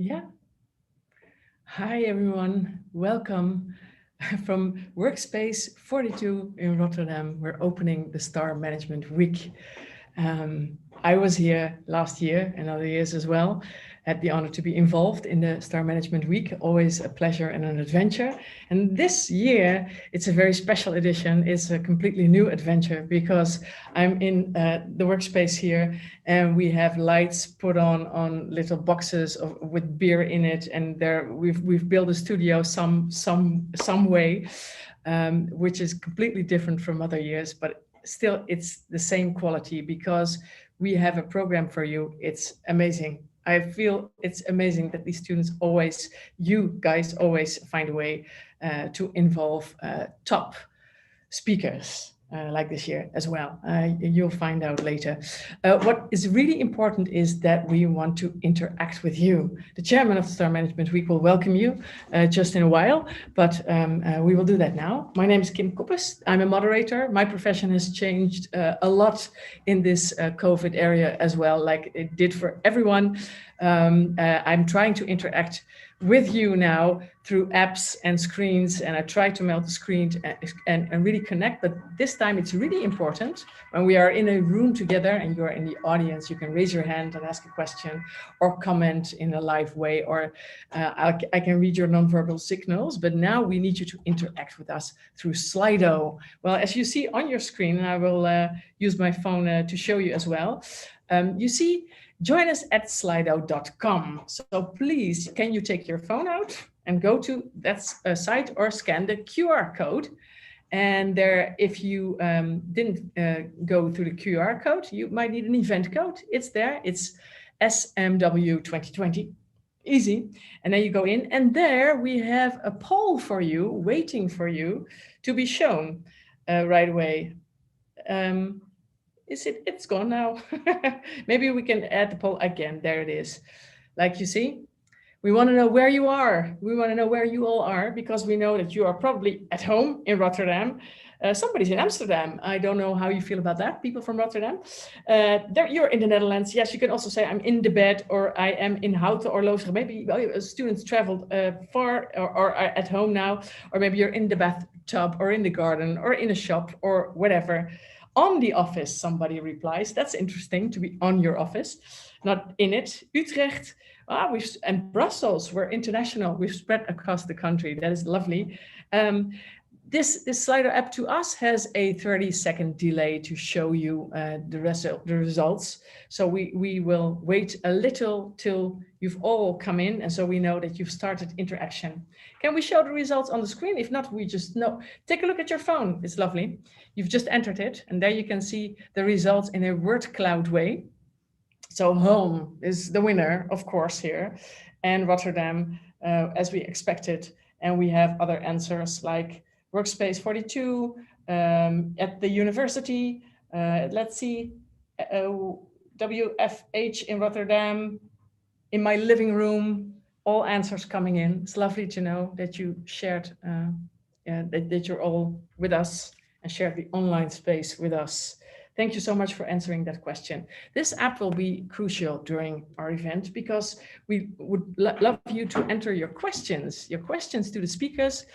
Yeah. Hi, everyone. Welcome from Workspace 42 in Rotterdam. We're opening the Star Management Week. I was here last year and other years as well. Had the honor to be involved in the Star Management Week. Always a pleasure and an adventure. And this year, it's a very special edition. It's a completely new adventure because I'm in the workspace here, and we have lights put on little boxes with beer in it, and there we've built a studio some way, which is completely different from other years, but still it's the same quality because we have a program for you. It's amazing. I feel it's amazing that these students always, you guys always find a way to involve top speakers like this year as well. You'll find out later. What is really important is that we want to interact with you. The chairman of the Star Management Week will welcome you just in a while, but we will do that now. My name is Kim Koppes. I'm a moderator. My profession has changed a lot in this COVID area as well, like it did for everyone. I'm trying to interact with you now through apps and screens, and I try to melt the screen and really connect. But this time it's really important when we are in a room together and you're in the audience, you can raise your hand and ask a question or comment in a live way, or I can read your nonverbal signals. But now we need you to interact with us through Slido. Well, as you see on your screen, and I will use my phone to show you as well, you see, join us at slido.com. So please, can you take your phone out and go to that site or scan the QR code? And there, if you didn't go through the QR code, you might need an event code. It's there. It's SMW 2020. Easy. And then you go in, and there we have a poll for you, waiting for you to be shown right away. It's gone now. Maybe we can add the poll again. There it is. Like you see, we want to know where you are. We want to know where you all are, because we know that you are probably at home in Rotterdam. Somebody's in Amsterdam. I don't know how you feel about that, people from Rotterdam. You're in the Netherlands. Yes, you can also say I'm in the bed, or I am in Houten or Loosdrecht. Maybe students traveled far or are at home now, or maybe you're in the bathtub or in the garden or in a shop or whatever. On the office, somebody replies. That's interesting, to be on your office, not in it. Utrecht, and Brussels, we're international. We've spread across the country. That is lovely. This Slido app to us has a 30-second delay to show you the results. So we will wait a little till you've all come in, and so we know that you've started interaction. Can we show the results on the screen? If not, we just know. Take a look at your phone. It's lovely. You've just entered it, and there you can see the results in a word cloud way. So home is the winner, of course, here, and Rotterdam, as we expected. And we have other answers like Workspace 42, at the university, let's see, WFH in Rotterdam, in my living room, all answers coming in. It's lovely to know that you shared, that you're all with us and shared the online space with us. Thank you so much for answering that question. This app will be crucial during our event because we would love you to enter your questions to the speakers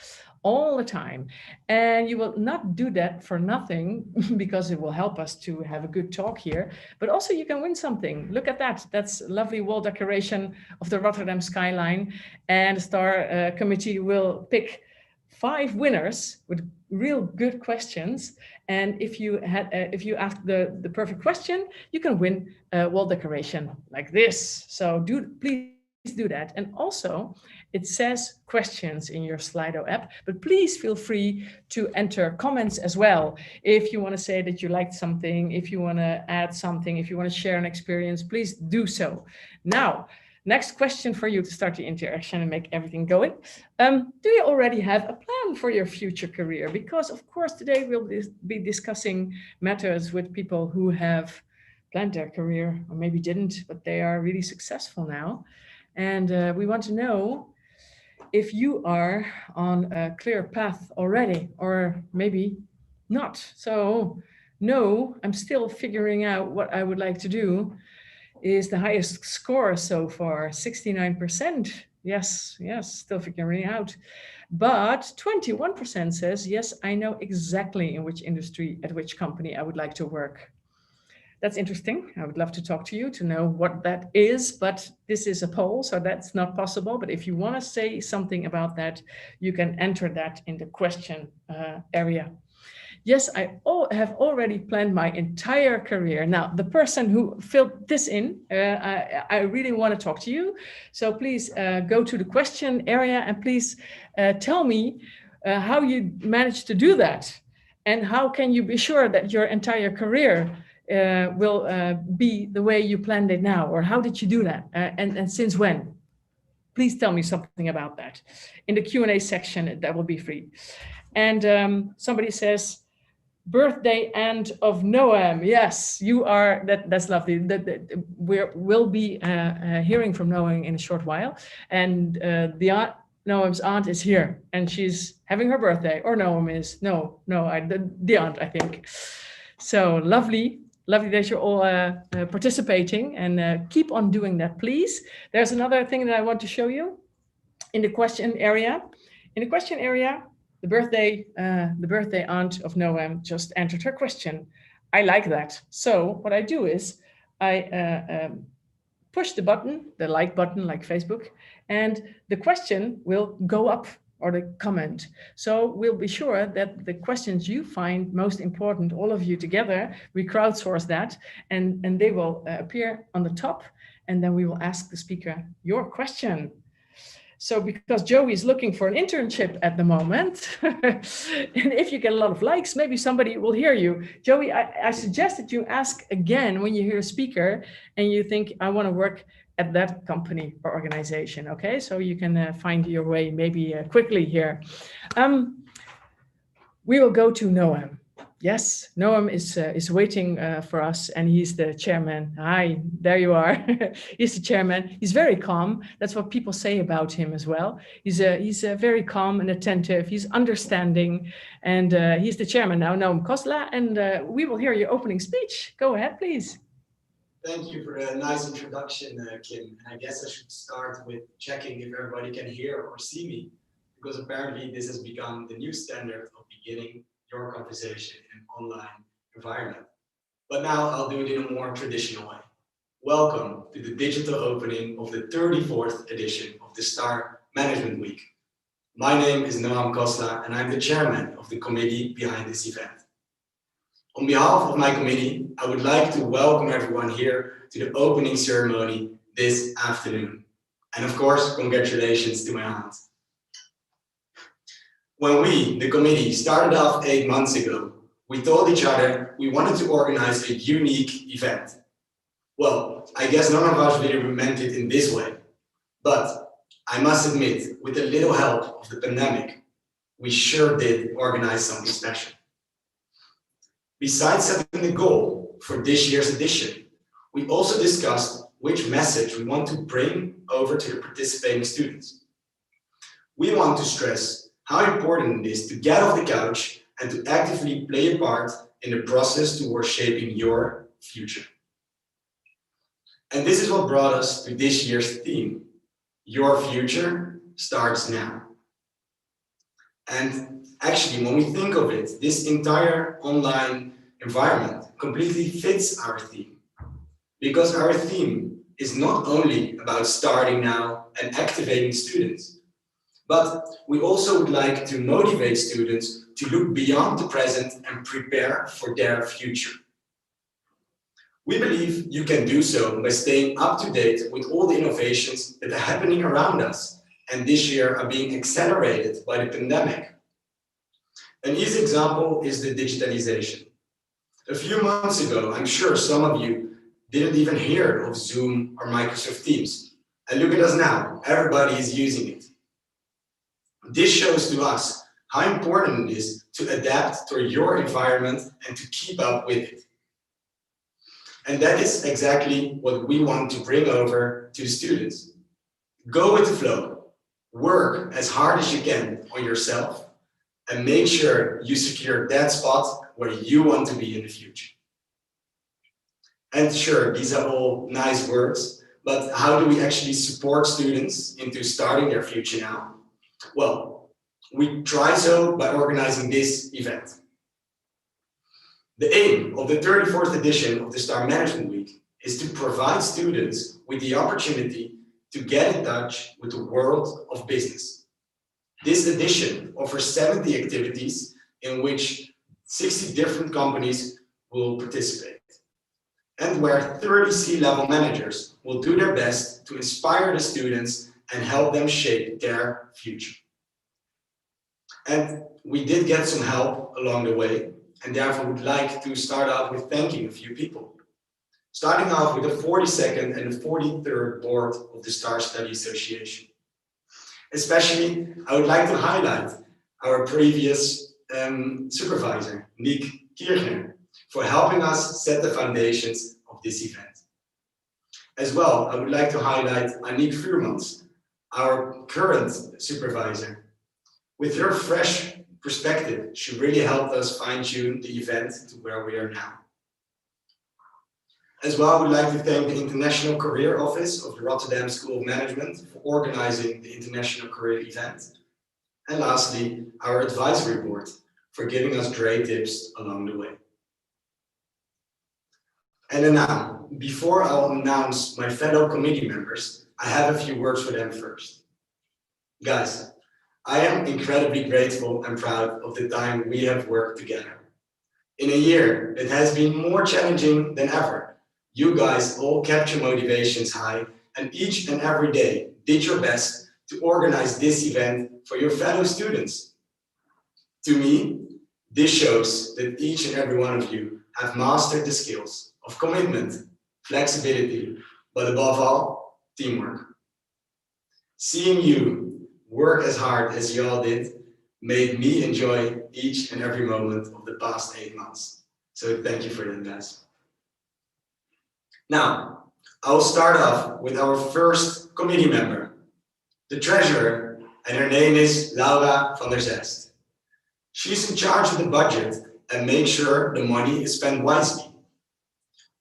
all the time. And you will not do that for nothing because it will help us to have a good talk here, but also you can win something. Look at that. That's a lovely wall decoration of the Rotterdam skyline, and the Star Committee will pick 5 winners with real good questions. And if you ask the perfect question, you can win a wall decoration like this. So please do that. And also it says questions in your Slido app, but please feel free to enter comments as well. If you want to say that you liked something, if you want to add something, if you want to share an experience, please do so. Now, next question for you to start the interaction and make everything going. Do you already have a plan for your future career? Because of course, today we'll be discussing matters with people who have planned their career, or maybe didn't, but they are really successful now. And we want to know if you are on a clear path already, or maybe not. So no, I'm still figuring out what I would like to do. is the highest score so far, 69%. Yes, still figuring out. But 21% says, yes, I know exactly in which industry, at which company I would like to work. That's interesting. I would love to talk to you to know what that is, but this is a poll, so that's not possible. But if you want to say something about that, you can enter that in the question area. Yes, I have already planned my entire career. Now, the person who filled this in, I really want to talk to you. So please go to the question area and please tell me how you managed to do that. And how can you be sure that your entire career will be the way you planned it now? Or how did you do that? And since when? Please tell me something about that. In the Q&A section, that will be free. And somebody says, birthday and of Noam. Yes, you are, that's lovely. We'll be hearing from Noam in a short while. And Noam's aunt is here and she's having her birthday, or Noam is, the aunt, I think. So lovely that you're all participating, and keep on doing that, please. There's another thing that I want to show you in the question area. In the question area, the birthday aunt of Noam just entered her question. I like that. So what I do is I push the button, the like button, like Facebook, and the question will go up, or the comment. So we'll be sure that the questions you find most important, all of you together, we crowdsource that, and they will appear on the top, and then we will ask the speaker your question. So because Joey is looking for an internship at the moment, and if you get a lot of likes, maybe somebody will hear you. Joey, I suggest that you ask again when you hear a speaker and you think, I want to work at that company or organization, okay? So you can find your way maybe quickly here. We will go to Noam. Yes, Noam is waiting for us, and he's the chairman. Hi, there you are. He's the chairman. He's very calm. That's what people say about him as well. He's very calm and attentive. He's understanding, and he's the chairman now, Noam Kosla, and we will hear your opening speech. Go ahead, please. Thank you for a nice introduction, Kim. And I guess I should start with checking if everybody can hear or see me, because apparently this has become the new standard of beginning your conversation in an online environment. But now I'll do it in a more traditional way. Welcome to the digital opening of the 34th edition of the Star Management Week. My name is Noam Kosla, and I'm the chairman of the committee behind this event. On behalf of my committee, I would like to welcome everyone here to the opening ceremony this afternoon. And of course, congratulations to my aunt. When we, the committee, started off 8 months ago, we told each other we wanted to organize a unique event. Well, I guess none of us really meant it in this way. But I must admit, with a little help of the pandemic, we sure did organize something special. Besides setting the goal for this year's edition, we also discussed which message we want to bring over to the participating students. We want to stress how important it is to get off the couch and to actively play a part in the process towards shaping your future. And this is what brought us to this year's theme. Your future starts now. And actually, when we think of it, this entire online environment completely fits our theme. Because our theme is not only about starting now and activating students, but we also would like to motivate students to look beyond the present and prepare for their future. We believe you can do so by staying up to date with all the innovations that are happening around us and this year are being accelerated by the pandemic. An easy example is the digitalization. A few months ago, I'm sure some of you didn't even hear of Zoom or Microsoft Teams. And look at us now, everybody is using it. This shows to us how important it is to adapt to your environment and to keep up with it. And that is exactly what we want to bring over to the students. Go with the flow, work as hard as you can on yourself, and make sure you secure that spot where you want to be in the future. And sure, these are all nice words, but how do we actually support students into starting their future now? Well, we try so by organizing this event. The aim of the 34th edition of the STAR Management Week is to provide students with the opportunity to get in touch with the world of business. This edition offers 70 activities in which 60 different companies will participate, and where 30 C-level managers will do their best to inspire the students and help them shape their future. And we did get some help along the way, and therefore would like to start out with thanking a few people. Starting off with the 42nd and the 43rd board of the STAR Study Association. Especially, I would like to highlight our previous supervisor, Nick Kirchner, for helping us set the foundations of this event. As well, I would like to highlight Aniek Vuurmans, our current supervisor. With her fresh perspective, she really helped us fine-tune the event to where we are now. As well, I would like to thank the International Career Office of the Rotterdam School of Management for organizing the International Career event. And lastly, our advisory board for giving us great tips along the way. And then now, before I'll announce my fellow committee members, I have a few words for them first. Guys, I am incredibly grateful and proud of the time we have worked together. In a year that has been more challenging than ever, you guys all kept your motivations high and each and every day did your best to organize this event for your fellow students. To me, this shows that each and every one of you have mastered the skills of commitment, flexibility, but above all, teamwork. Seeing you work as hard as you all did made me enjoy each and every moment of the past 8 months. So thank you for that, guys. Now, I'll start off with our first committee member, the treasurer, and her name is Laura van der Zest. She's in charge of the budget and makes sure the money is spent wisely.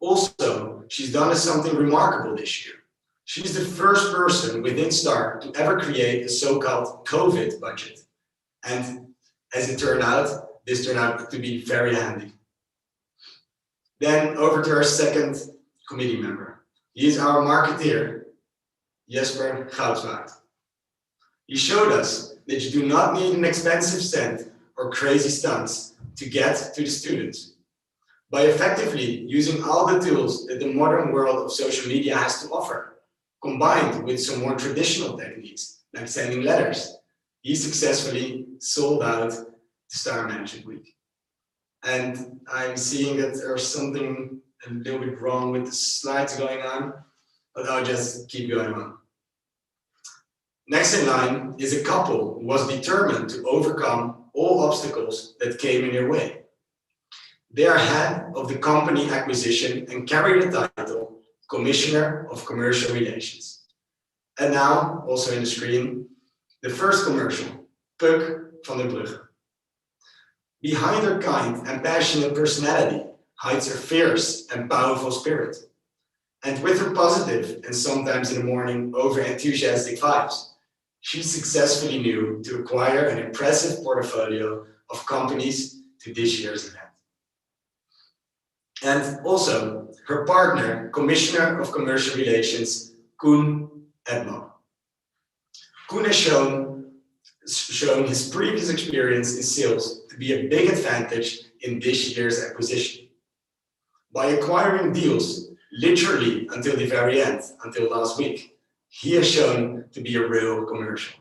Also, she's done something remarkable this year. She's the first person within STAR to ever create a so-called COVID budget. And as it turned out, this turned out to be very handy. Then over to our second committee member. He is our marketeer, Jesper Goudswaard. He showed us that you do not need an expensive scent or crazy stunts to get to the students. By effectively using all the tools that the modern world of social media has to offer, combined with some more traditional techniques, like sending letters, he successfully sold out the STAR Management Week. And I'm seeing that there's something a little bit wrong with the slides going on, but I'll just keep going on. Next in line is a couple who was determined to overcome all obstacles that came in their way. They are head of the company acquisition and carry the title Commissioner of Commercial Relations. And now, also in the screen, the first commercial, Puk van der Brugge. Behind her kind and passionate personality hides her fierce and powerful spirit. And with her positive and sometimes in the morning over-enthusiastic vibes, she successfully knew to acquire an impressive portfolio of companies to this year's event. And also her partner, Commissioner of Commercial Relations, Koen Edman. Koen has shown his previous experience in sales to be a big advantage in this year's acquisition. By acquiring deals literally until the very end, until last week, he has shown to be a real commercial.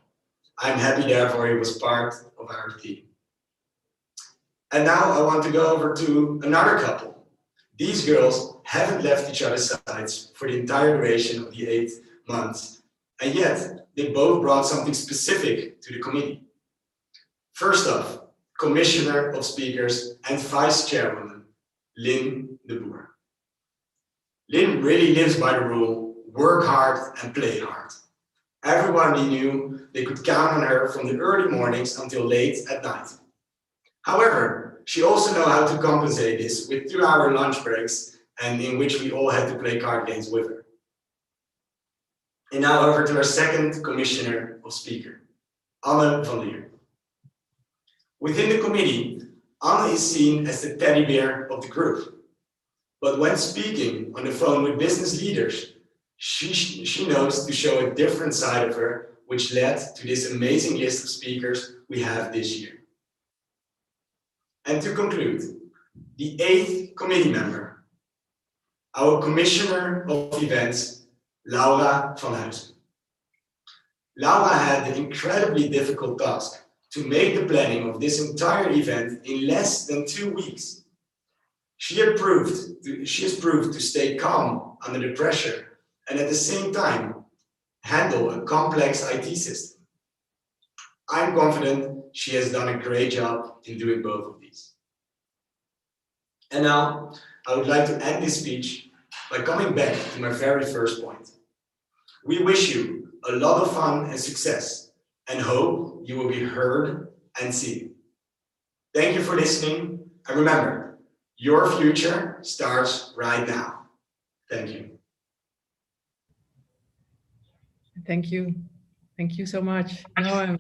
I'm happy therefore he was part of our team. And now I want to go over to another couple. These girls haven't left each other's sides for the entire duration of the 8 months, and yet they both brought something specific to the committee. First off, Commissioner of Speakers and Vice Chairwoman, Lynn de Boer. Lynn really lives by the rule, work hard and play hard. Everyone knew they could count on her from the early mornings until late at night. However, she also knows how to compensate this with 2-hour lunch breaks and in which we all had to play card games with her. And now over to our second commissioner of speaker, Anne van Lier. Within the committee, Anne is seen as the teddy bear of the group. But when speaking on the phone with business leaders, she knows to show a different side of her, which led to this amazing list of speakers we have this year. And to conclude, the 8th committee member, our commissioner of events, Laura van Huizen. Laura had the incredibly difficult task to make the planning of this entire event in less than 2 weeks. She has proved to stay calm under the pressure and at the same time handle a complex IT system. I'm confident she has done a great job in doing both of these. And now I would like to end this speech by coming back to my very first point. We wish you a lot of fun and success and hope you will be heard and seen. Thank you for listening, and remember, your future starts right now. Thank you. Thank you. Thank you so much. No,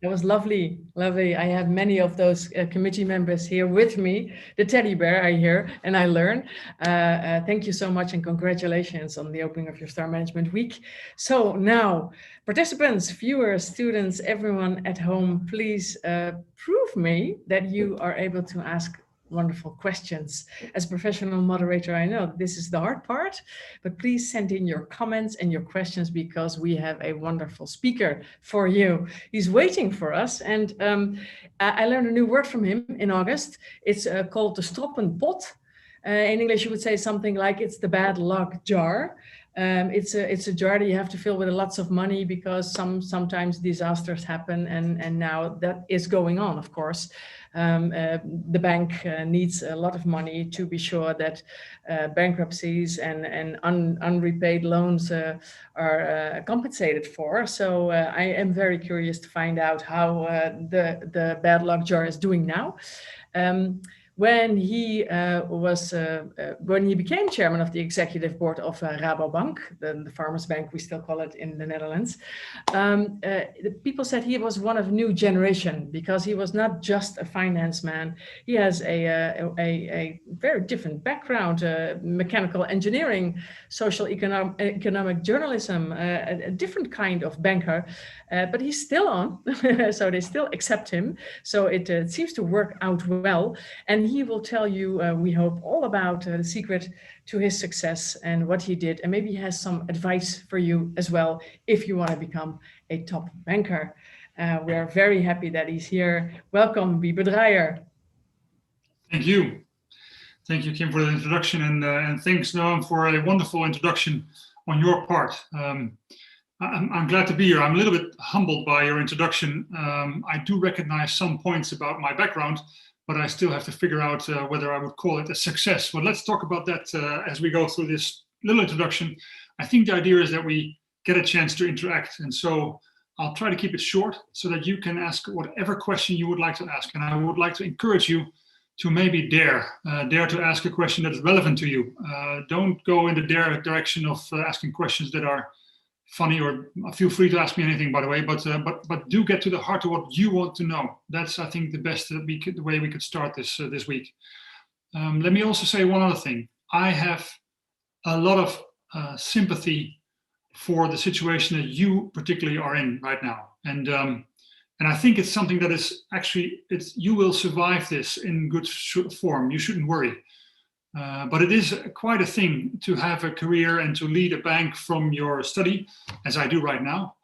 that was lovely, lovely. I have many of those committee members here with me, the teddy bear I hear and I learn. Thank you so much and congratulations on the opening of your Star Management Week. So now, participants, viewers, students, everyone at home, please prove me that you are able to ask wonderful questions. As a professional moderator, I know this is the hard part, but please send in your comments and your questions because we have a wonderful speaker for you. He's waiting for us, and I learned a new word from him in August. It's called the stroppenpot. In English, you would say something like it's the bad luck jar. It's a jar that you have to fill with lots of money because sometimes disasters happen, and now that is going on, of course. The bank needs a lot of money to be sure that bankruptcies and unrepaid loans are compensated for. So I am very curious to find out how the bad luck jar is doing now. When he became chairman of the executive board of Rabobank, the farmers' bank, we still call it in the Netherlands, the people said he was one of new generation because he was not just a finance man. He has a very different background, mechanical engineering, social economic journalism, a different kind of banker, but he's still on, so they still accept him. So it seems to work out well. And he will tell you, we hope, all about the secret to his success and what he did. And maybe he has some advice for you as well, if you want to become a top banker. We're very happy that he's here. Welcome, Wiebe Draijer. Thank you. Thank you, Kim, for the introduction. And thanks, Noam, for a wonderful introduction on your part. I'm glad to be here. I'm a little bit humbled by your introduction. I do recognize some points about my background, but I still have to figure out whether I would call it a success. But let's talk about that as we go through this little introduction. I think the idea is that we get a chance to interact. And so I'll try to keep it short so that you can ask whatever question you would like to ask. And I would like to encourage you to maybe dare to ask a question that is relevant to you. Don't go in the direction of asking questions that are funny, or feel free to ask me anything, by the way, but do get to the heart of what you want to know. That's, I think, the way we could start this week. Let me also say one other thing. I have a lot of sympathy for the situation that you particularly are in right now, and I think it's something that is actually, you will survive this in good form. You shouldn't worry. But it is quite a thing to have a career and to lead a bank from your study, as I do right now.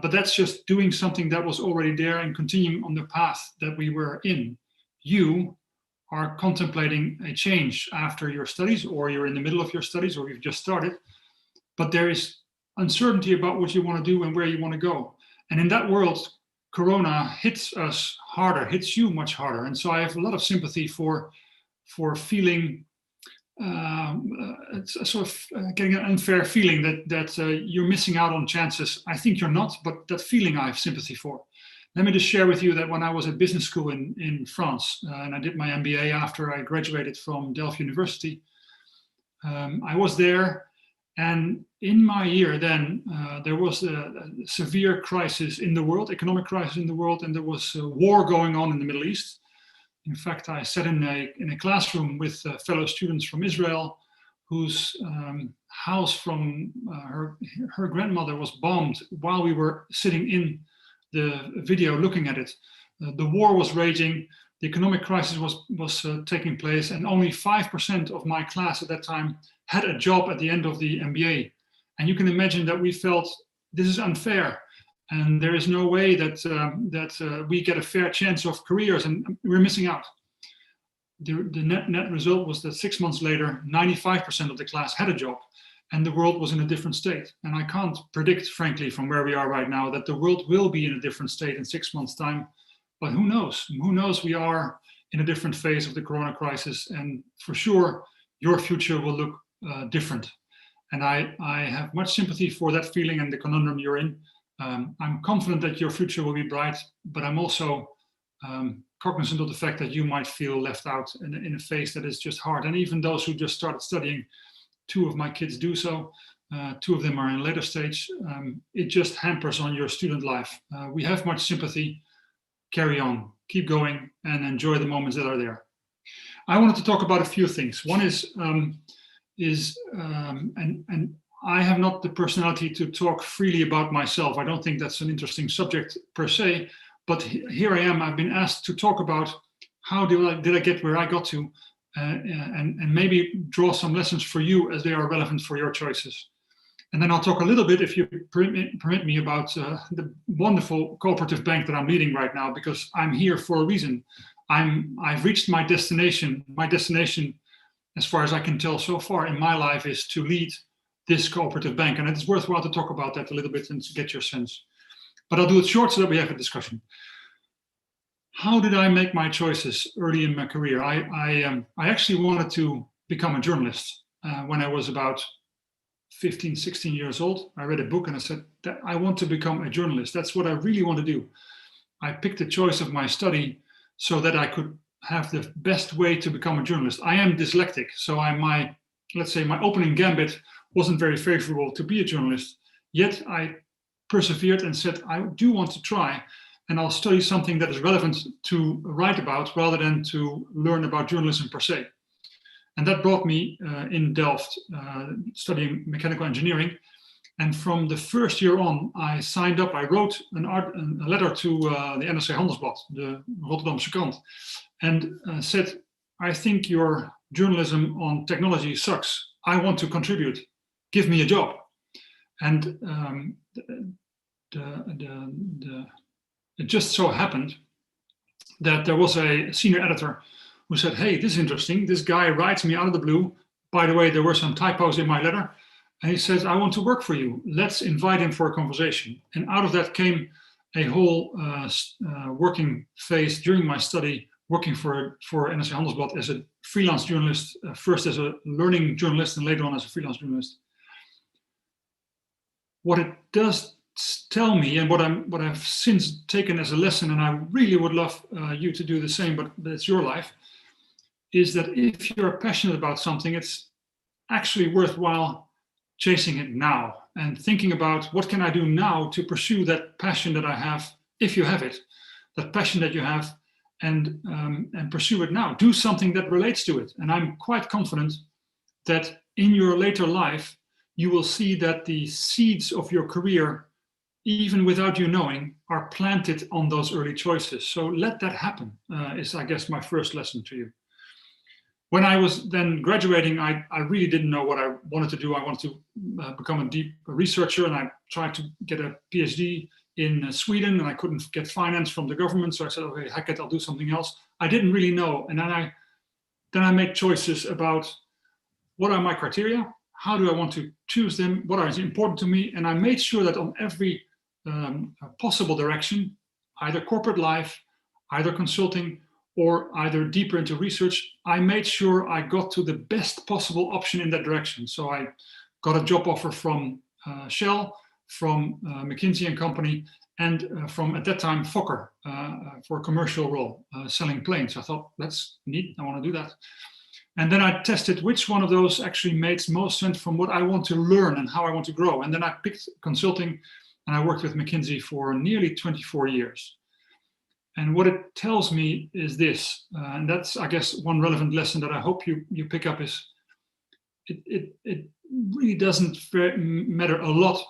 But that's just doing something that was already there and continuing on the path that we were in. You are contemplating a change after your studies, or you're in the middle of your studies, or you've just started. But there is uncertainty about what you want to do and where you want to go. And in that world, Corona hits us harder, hits you much harder. And so I have a lot of sympathy for feeling it's a sort of getting an unfair feeling that you're missing out on chances. I think you're not, but that feeling I have sympathy for. Let me just share with you that when I was at business school in France, and I did my MBA after I graduated from Delft University, I was there, and in my year then, there was a severe crisis in the world, economic crisis in the world, and there was a war going on in the Middle East. In fact, I sat in a classroom with fellow students from Israel, whose house from her grandmother was bombed while we were sitting in the video looking at it. The war was raging, the economic crisis was taking place, and only 5% of my class at that time had a job at the end of the MBA. And you can imagine that we felt this is unfair, and there is no way that we get a fair chance of careers, and we're missing out. The net result was that 6 months later, 95% of the class had a job, and the world was in a different state. And I can't predict, frankly, from where we are right now, that the world will be in a different state in 6 months' time. But who knows? Who knows? We are in a different phase of the corona crisis, and for sure, your future will look different. And I have much sympathy for that feeling and the conundrum you're in. I'm confident that your future will be bright, but I'm also cognizant of the fact that you might feel left out in a phase that is just hard. And even those who just started studying, 2 of my kids do so. 2 of them are in later stage. It just hampers on your student life. We have much sympathy. Carry on, keep going, and enjoy the moments that are there. I wanted to talk about a few things. One is and I have not the personality to talk freely about myself. I don't think that's an interesting subject per se, but here I am. I've been asked to talk about how did I get where I got to, and maybe draw some lessons for you as they are relevant for your choices. And then I'll talk a little bit, if you permit me, about the wonderful cooperative bank that I'm leading right now, because I'm here for a reason. I've reached my destination. My destination, as far as I can tell so far in my life, is to lead this cooperative bank. And it's worthwhile to talk about that a little bit and to get your sense. But I'll do it short so that we have a discussion. How did I make my choices early in my career? I actually wanted to become a journalist when I was about 15, 16 years old. I read a book and I said that I want to become a journalist. That's what I really want to do. I picked the choice of my study so that I could have the best way to become a journalist. I am dyslexic, so let's say my opening gambit wasn't very favorable to be a journalist. Yet I persevered and said, I do want to try, and I'll study something that is relevant to write about rather than to learn about journalism per se. And that brought me in Delft, studying mechanical engineering. And from the first year on, I signed up. I wrote a letter to the NRC Handelsblad, the Rotterdamse krant, and said, I think your journalism on technology sucks. I want to contribute. Give me a job. And it just so happened that there was a senior editor who said, hey, this is interesting. This guy writes me out of the blue. By the way, there were some typos in my letter. And he says, I want to work for you. Let's invite him for a conversation. And out of that came a whole working phase during my study, working for NRC Handelsblad as a freelance journalist, first as a learning journalist and later on as a freelance journalist. What it does tell me, and what I've since taken as a lesson, and I really would love you to do the same, but it's your life, is that if you're passionate about something, it's actually worthwhile chasing it now and thinking about what can I do now to pursue that passion that I have, if you have it, that passion that you have, and pursue it now. Do something that relates to it. And I'm quite confident that in your later life, you will see that the seeds of your career, even without you knowing, are planted on those early choices. So let that happen, is, I guess, my first lesson to you. When I was then graduating, I really didn't know what I wanted to do. I wanted to become a deep researcher, and I tried to get a PhD in Sweden, and I couldn't get finance from the government. So I said, okay, heck it, I'll do something else. I didn't really know. And then I made choices about what are my criteria, how do I want to choose them, what is important to me. And I made sure that on every possible direction, either corporate life, either consulting, or either deeper into research, I made sure I got to the best possible option in that direction. So I got a job offer from Shell, from McKinsey & Company, and from, at that time, Fokker, for a commercial role, selling planes. I thought, that's neat, I want to do that. And then I tested which one of those actually makes most sense from what I want to learn and how I want to grow. And then I picked consulting, and I worked with McKinsey for nearly 24 years. And what it tells me is this, and that's, I guess, one relevant lesson that I hope you pick up is it really doesn't matter a lot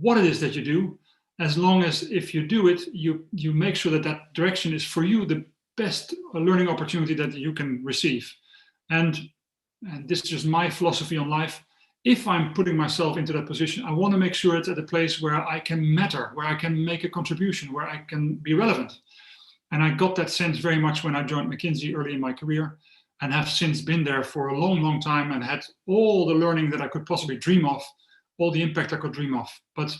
what it is that you do, as long as if you do it, you make sure that that direction is for you the best learning opportunity that you can receive. And this is just my philosophy on life. If I'm putting myself into that position, I want to make sure it's at a place where I can matter, where I can make a contribution, where I can be relevant. And I got that sense very much when I joined McKinsey early in my career, and have since been there for a long, long time and had all the learning that I could possibly dream of, all the impact I could dream of. But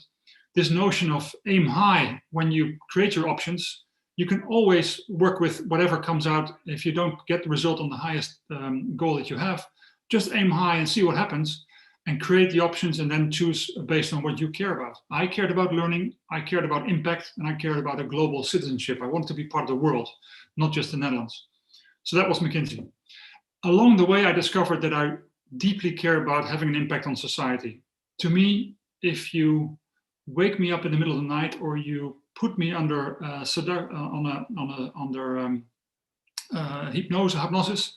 this notion of aim high when you create your options, you can always work with whatever comes out. If you don't get the result on the highest goal that you have, just aim high and see what happens, and create the options and then choose based on what you care about. I cared about learning, I cared about impact, and I cared about a global citizenship. I wanted to be part of the world, not just the Netherlands. So that was McKinsey. Along the way, I discovered that I deeply care about having an impact on society. To me, if you wake me up in the middle of the night, or you put me under hypnosis,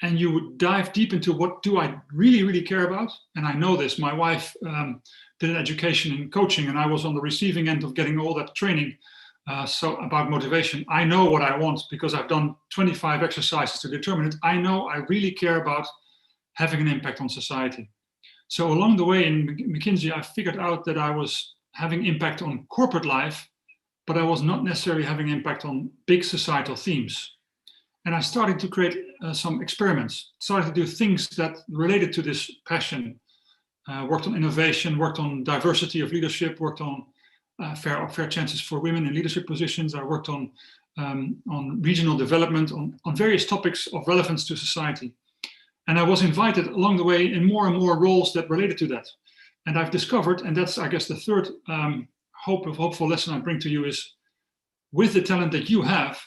and you would dive deep into what do I really, really care about. And I know this, my wife did an education in coaching, and I was on the receiving end of getting all that training. So about motivation, I know what I want because I've done 25 exercises to determine it. I know I really care about having an impact on society. So along the way in McKinsey, I figured out that I was having impact on corporate life, but I was not necessarily having impact on big societal themes. And I started to create some experiments, started to do things that related to this passion. Worked on innovation, worked on diversity of leadership, worked on fair chances for women in leadership positions. I worked on regional development, on various topics of relevance to society. And I was invited along the way in more and more roles that related to that. And I've discovered, and that's, I guess, the third hopeful lesson I bring to you is, with the talent that you have,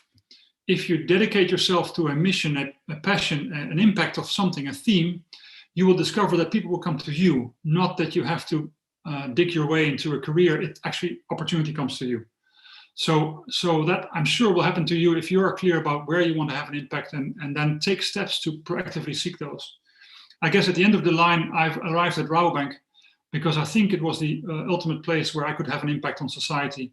if you dedicate yourself to a mission, a passion, an impact of something, a theme, you will discover that people will come to you, not that you have to dig your way into a career. It actually, opportunity comes to you. So that I'm sure will happen to you if you are clear about where you want to have an impact, and then take steps to proactively seek those. I guess at the end of the line, I've arrived at Rabobank because I think it was the ultimate place where I could have an impact on society,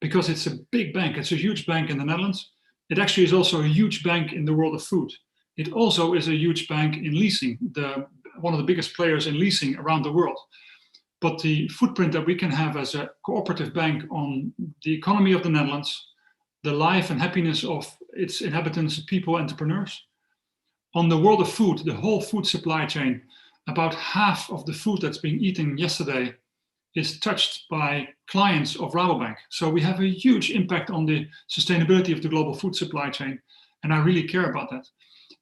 because it's a big bank. It's a huge bank in the Netherlands. It actually is also a huge bank in the world of food. It also is a huge bank in leasing, one of the biggest players in leasing around the world. But the footprint that we can have as a cooperative bank on the economy of the Netherlands, the life and happiness of its inhabitants, people, entrepreneurs, on the world of food, the whole food supply chain, about half of the food that's being eaten yesterday is touched by clients of Rabobank. So we have a huge impact on the sustainability of the global food supply chain, and I really care about that.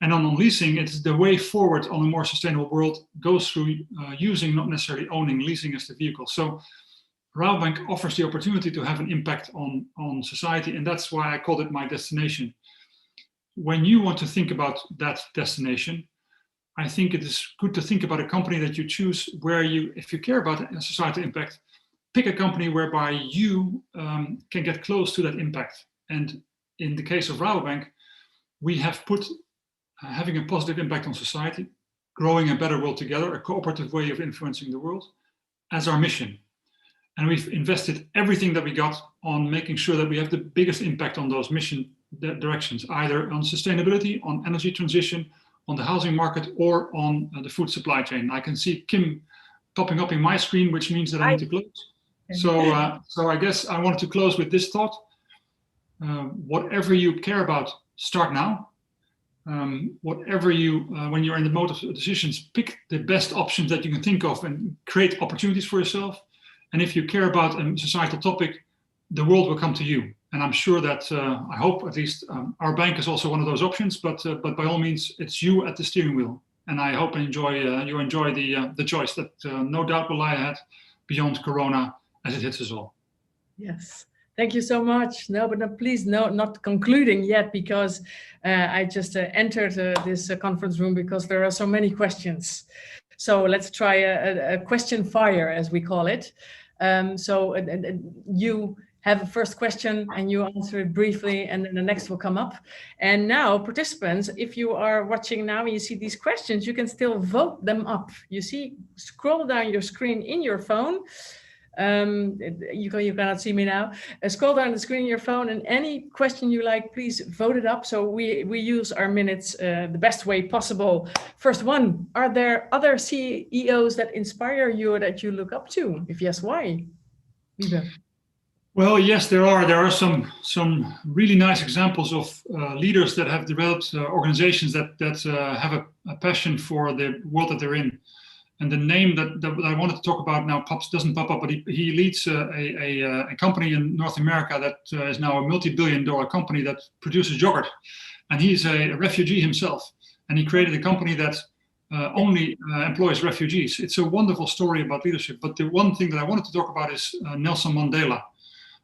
And on leasing, it's the way forward on a more sustainable world goes through using, not necessarily owning, leasing as the vehicle. So Rabobank offers the opportunity to have an impact on society, and that's why I called it my destination. When you want to think about that destination, I think it is good to think about a company that you choose where you, if you care about societal impact, pick a company whereby you can get close to that impact. And in the case of Rabobank, we have put having a positive impact on society, growing a better world together, a cooperative way of influencing the world, as our mission. And we've invested everything that we got on making sure that we have the biggest impact on those mission directions, either on sustainability, on energy transition, on the housing market, or on the food supply chain. I can see Kim popping up in my screen, which means that I need to close. So I guess I wanted to close with this thought. Whatever you care about, start now. Whatever you, when you're in the mode of decisions, pick the best options that you can think of and create opportunities for yourself. And if you care about a societal topic, the world will come to you. And I'm sure that, I hope at least, our bank is also one of those options, but by all means, it's you at the steering wheel. And I hope you enjoy the choice that no doubt will lie ahead beyond Corona as it hits us all. Yes, Thank you so much. No, but no, please, no, not concluding yet, because I just entered this conference room because there are so many questions. So let's try a question fire, as we call it. So you have a first question and you answer it briefly, and then the next will come up. And now, participants, if you are watching now and you see these questions, you can still vote them up. You see, scroll down your screen in your phone. You cannot see me now. Scroll down the screen on your phone, and any question you like, please vote it up. So we use our minutes the best way possible. First one, are there other CEOs that inspire you, that you look up to? If yes, why? Wiebe. Well, yes, there are. There are some really nice examples of leaders that have developed organizations that have a passion for the world that they're in. And the name that I wanted to talk about now doesn't pop up, but he leads a company in North America that is now a multi-billion-dollar company that produces yogurt. And he's a refugee himself. And he created a company that only employs refugees. It's a wonderful story about leadership. But the one thing that I wanted to talk about is Nelson Mandela.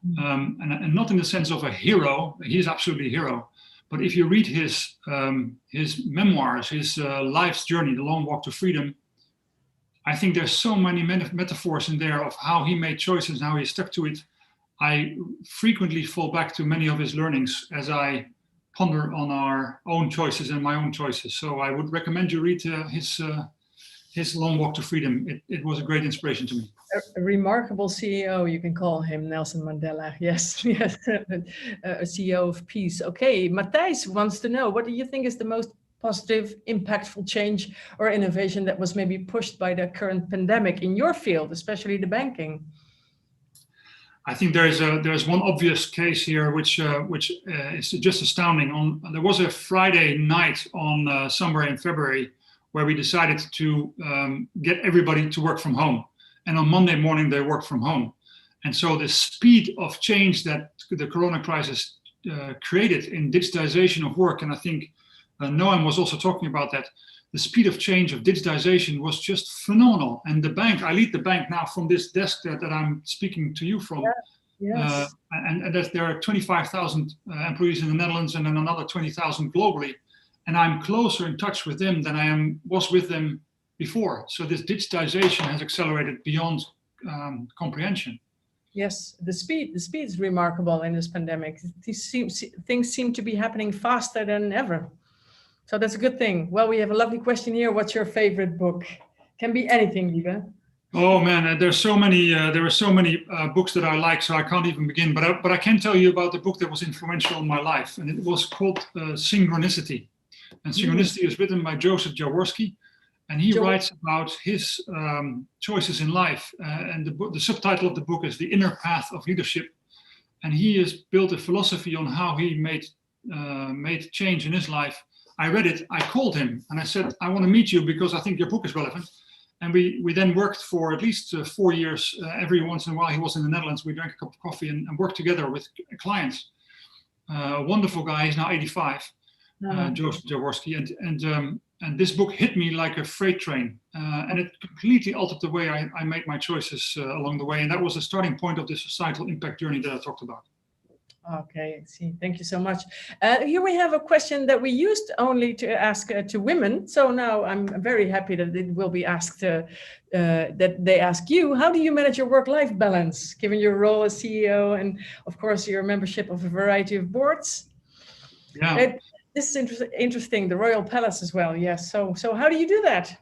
And not in the sense of a hero. He is absolutely a hero. But if you read his memoirs, his life's journey, The Long Walk to Freedom, I think there's so many metaphors in there of how he made choices and how he stuck to it. I frequently fall back to many of his learnings as I ponder on our own choices and my own choices. So I would recommend you read his Long Walk to Freedom. It was a great inspiration to me. A remarkable CEO, you can call him, Nelson Mandela. Yes, yes, a CEO of peace. Okay, Matthijs wants to know, what do you think is the most positive, impactful change or innovation that was maybe pushed by the current pandemic in your field, especially the banking? I think there's one obvious case here, which is just astounding. There was a Friday night on somewhere in February where we decided to get everybody to work from home, and on Monday morning they worked from home. And so the speed of change that the Corona crisis created in digitization of work, and I think Noam was also talking about that. The speed of change of digitization was just phenomenal. And the bank, I lead the bank now from this desk that I'm speaking to you from. Yeah. Yes. And there are 25,000 employees in the Netherlands and then another 20,000 globally. And I'm closer in touch with them than I was with them before. So this digitization has accelerated beyond comprehension. Yes, the speed is remarkable in this pandemic. Things seem to be happening faster than ever. So that's a good thing. Well, we have a lovely question here. What's your favorite book? Can be anything, Wiebe. Oh man, there are so many books that I like, so I can't even begin. But I can tell you about the book that was influential in my life, and it was called Synchronicity. And Synchronicity is written by Joseph Jaworski, and he writes about his choices in life. And the subtitle of the book is The Inner Path of Leadership. And he has built a philosophy on how he made change in his life. I read it, I called him and I said, I want to meet you because I think your book is relevant. And we then worked for at least 4 years. Every once in a while he was in the Netherlands, we drank a cup of coffee and worked together with clients. A wonderful guy, he's now 85, Joseph Jaworski. And this book hit me like a freight train. And it completely altered the way I made my choices along the way. And that was the starting point of this societal impact journey that I talked about. Okay, I see. Thank you so much. Here we have a question that we used only to ask to women. So now I'm very happy that it will be asked, that they ask you, how do you manage your work-life balance, given your role as CEO and of course your membership of a variety of boards? Yeah. This is interesting, the Royal Palace as well, yes. So how do you do that?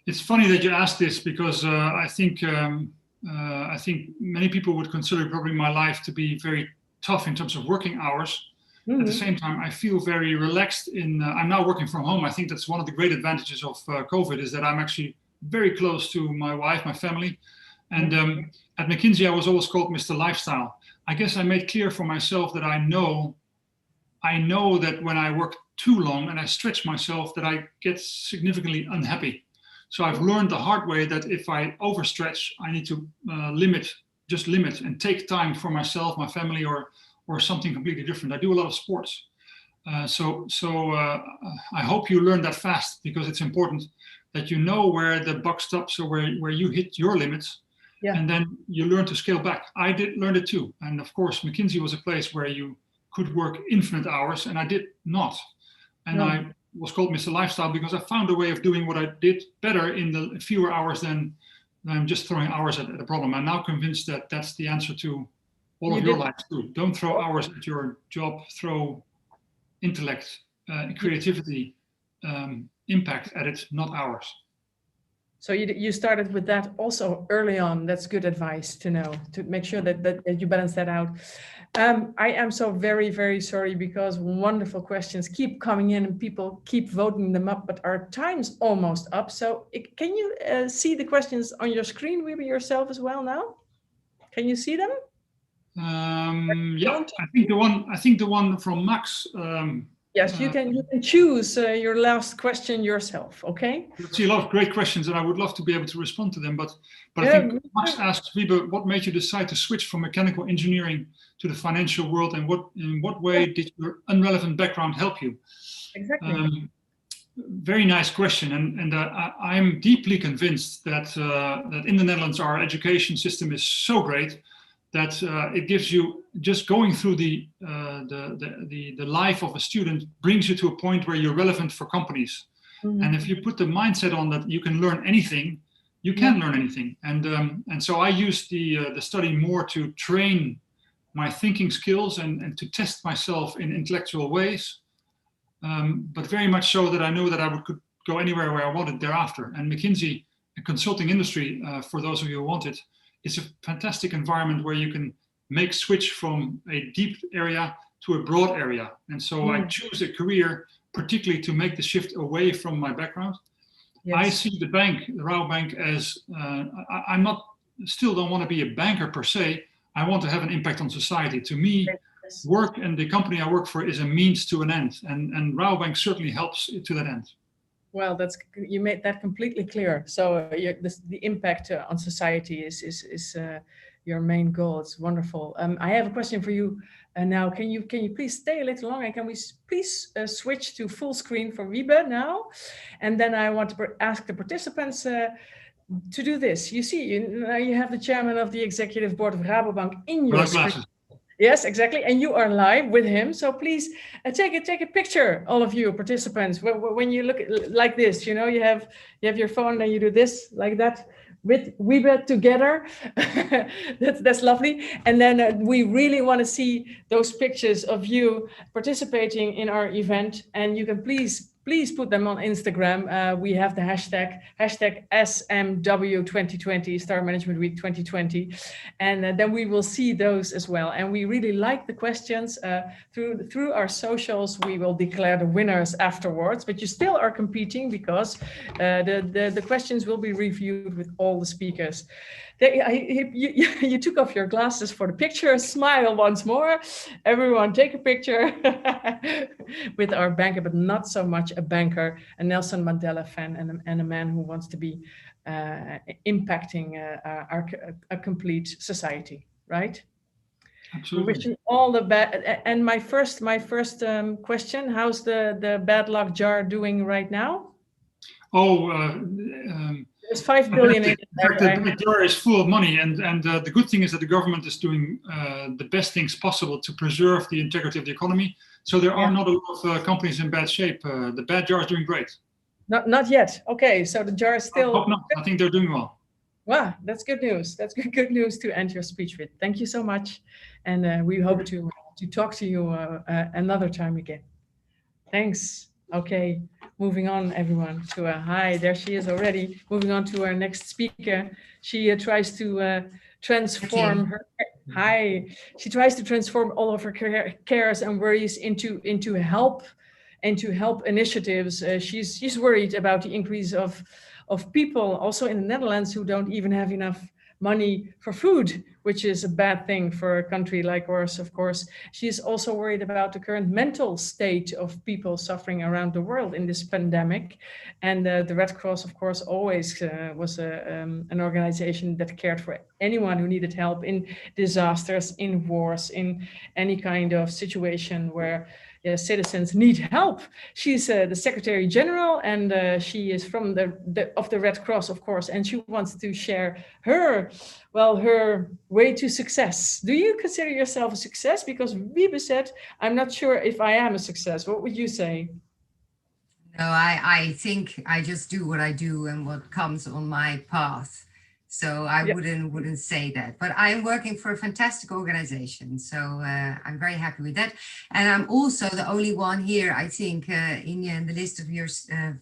It's funny that you asked this because I think many people would consider probably my life to be very tough in terms of working hours. At the same time, I feel very relaxed I'm now working from home. I think that's one of the great advantages of COVID is that I'm actually very close to my wife, my family. And at McKinsey, I was always called Mr. Lifestyle. I guess I made clear for myself that I know that when I work too long and I stretch myself, that I get significantly unhappy. So I've learned the hard way that if I overstretch, I need to limit and take time for myself, my family, or something completely different. I do a lot of sports. So I hope you learn that fast because it's important that you know where the buck stops or where you hit your limits Yeah. And then you learn to scale back. I did learn it too. And of course, McKinsey was a place where you could work infinite hours, and I did not. And No. I was called Mr. Lifestyle because I found a way of doing what I did better in the fewer hours than just throwing hours at a problem. I'm now convinced that that's the answer to all of your life too. Don't throw hours at your job, throw intellect, creativity, impact at it, not hours. So you started with that also early on. That's good advice to know, to make sure that you balance that out. I am so very, very sorry because wonderful questions keep coming in and people keep voting them up, but our time's almost up. So can you see the questions on your screen, Wiebe, yourself as well now? Can you see them? Yeah, I think the one from Max. Yes, you can choose your last question yourself, okay? I see a lot of great questions and I would love to be able to respond to them, but I think Max asked, Wiebe, what made you decide to switch from mechanical engineering to the financial world, and in what way did your unrelevant background help you? Exactly. Very nice question, and I'm deeply convinced that in the Netherlands our education system is so great that it gives you, just going through the life of a student brings you to a point where you're relevant for companies. Mm-hmm. And if you put the mindset on that you can learn anything, you can learn anything. And so I used the study more to train my thinking skills and to test myself in intellectual ways, but very much so that I knew that I could go anywhere where I wanted thereafter. And McKinsey, a consulting industry, for those of you who want it, it's a fantastic environment where you can make switch from a deep area to a broad area. And so I choose a career particularly to make the shift away from my background. Yes. I see the bank, the Rabobank, as I'm not, still don't want to be a banker per se. I want to have an impact on society. To me, work and the company I work for is a means to an end. And Rabobank certainly helps to that end. Well, you made that completely clear. So the impact on society is your main goal. It's wonderful. I have a question for you now. Can you please stay a little longer? Can we please switch to full screen for Wiebe now? And then I want to ask the participants to do this. You see, you have the chairman of the executive board of Rabobank in your screen. Yes, exactly. And you are live with him. So please take a picture, all of you participants. When you look like this, you have your phone and you do this like that with Wiebe together. that's lovely. And then we really want to see those pictures of you participating in our event. And you can please put them on Instagram. We have the hashtag SMW2020, Star Management Week 2020. And then we will see those as well. And we really like the questions. Through our socials, we will declare the winners afterwards, but you still are competing because the questions will be reviewed with all the speakers. You took off your glasses for the picture. Smile once more. Everyone take a picture with our banker, but not so much a banker, a Nelson Mandela fan, and a man who wants to be impacting a complete society, right? Absolutely. Wishing all the best. And my first question: how's the bad luck jar doing right now? There's 5 billion in it. The jar is full of money, and the good thing is that the government is doing the best things possible to preserve the integrity of the economy. So there are not a lot of companies in bad shape. The bad jar is doing great. Not yet. Okay, so the jar is still. I hope not. I think they're doing well. Wow, that's good news. That's good news to end your speech with. Thank you so much, and we hope to talk to you another time again. Thanks. Okay, moving on, everyone, to hi, there she is already. Moving on to our next speaker. She tries to transform her. Hi, she tries to transform all of her cares and worries into help initiatives. She's worried about the increase of people also in the Netherlands who don't even have enough money for food, which is a bad thing for a country like ours, of course. She's also worried about the current mental state of people suffering around the world in this pandemic. And the Red Cross, of course, always was an organization that cared for anyone who needed help in disasters, in wars, in any kind of situation where citizens need help. She's the Secretary General, and she is from the Red Cross, of course, and she wants to share her way to success. Do you consider yourself a success? Because Wiebe said, I'm not sure if I am a success. What would you say? No, I think I just do what I do and what comes on my path. So I wouldn't say that, but I'm working for a fantastic organization. So I'm very happy with that. And I'm also the only one here, I think, in the list of your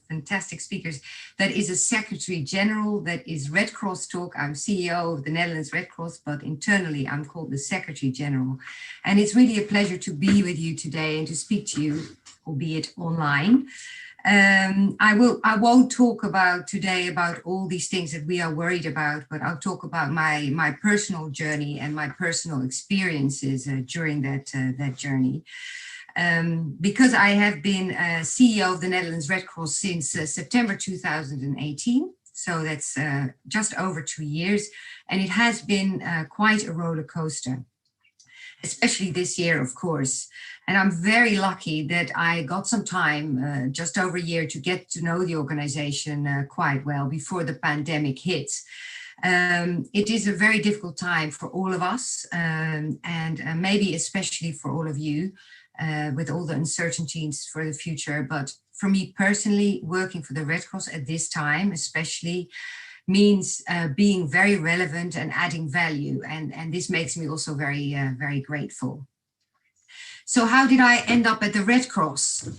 fantastic speakers that is a Secretary General, that is Red Cross talk. I'm CEO of the Netherlands Red Cross, but internally I'm called the Secretary General. And it's really a pleasure to be with you today and to speak to you, albeit online. I won't talk about today about all these things that we are worried about, but I'll talk about my personal journey and my personal experiences during that journey. Because I have been CEO of the Netherlands Red Cross since September 2018. So that's just over 2 years. And it has been quite a roller coaster, especially this year, of course. And I'm very lucky that I got some time, just over a year, to get to know the organization quite well before the pandemic hit. It is a very difficult time for all of us, and maybe especially for all of you, with all the uncertainties for the future. But for me personally, working for the Red Cross at this time, especially, means being very relevant and adding value. And this makes me also very, very grateful. So how did I end up at the Red Cross?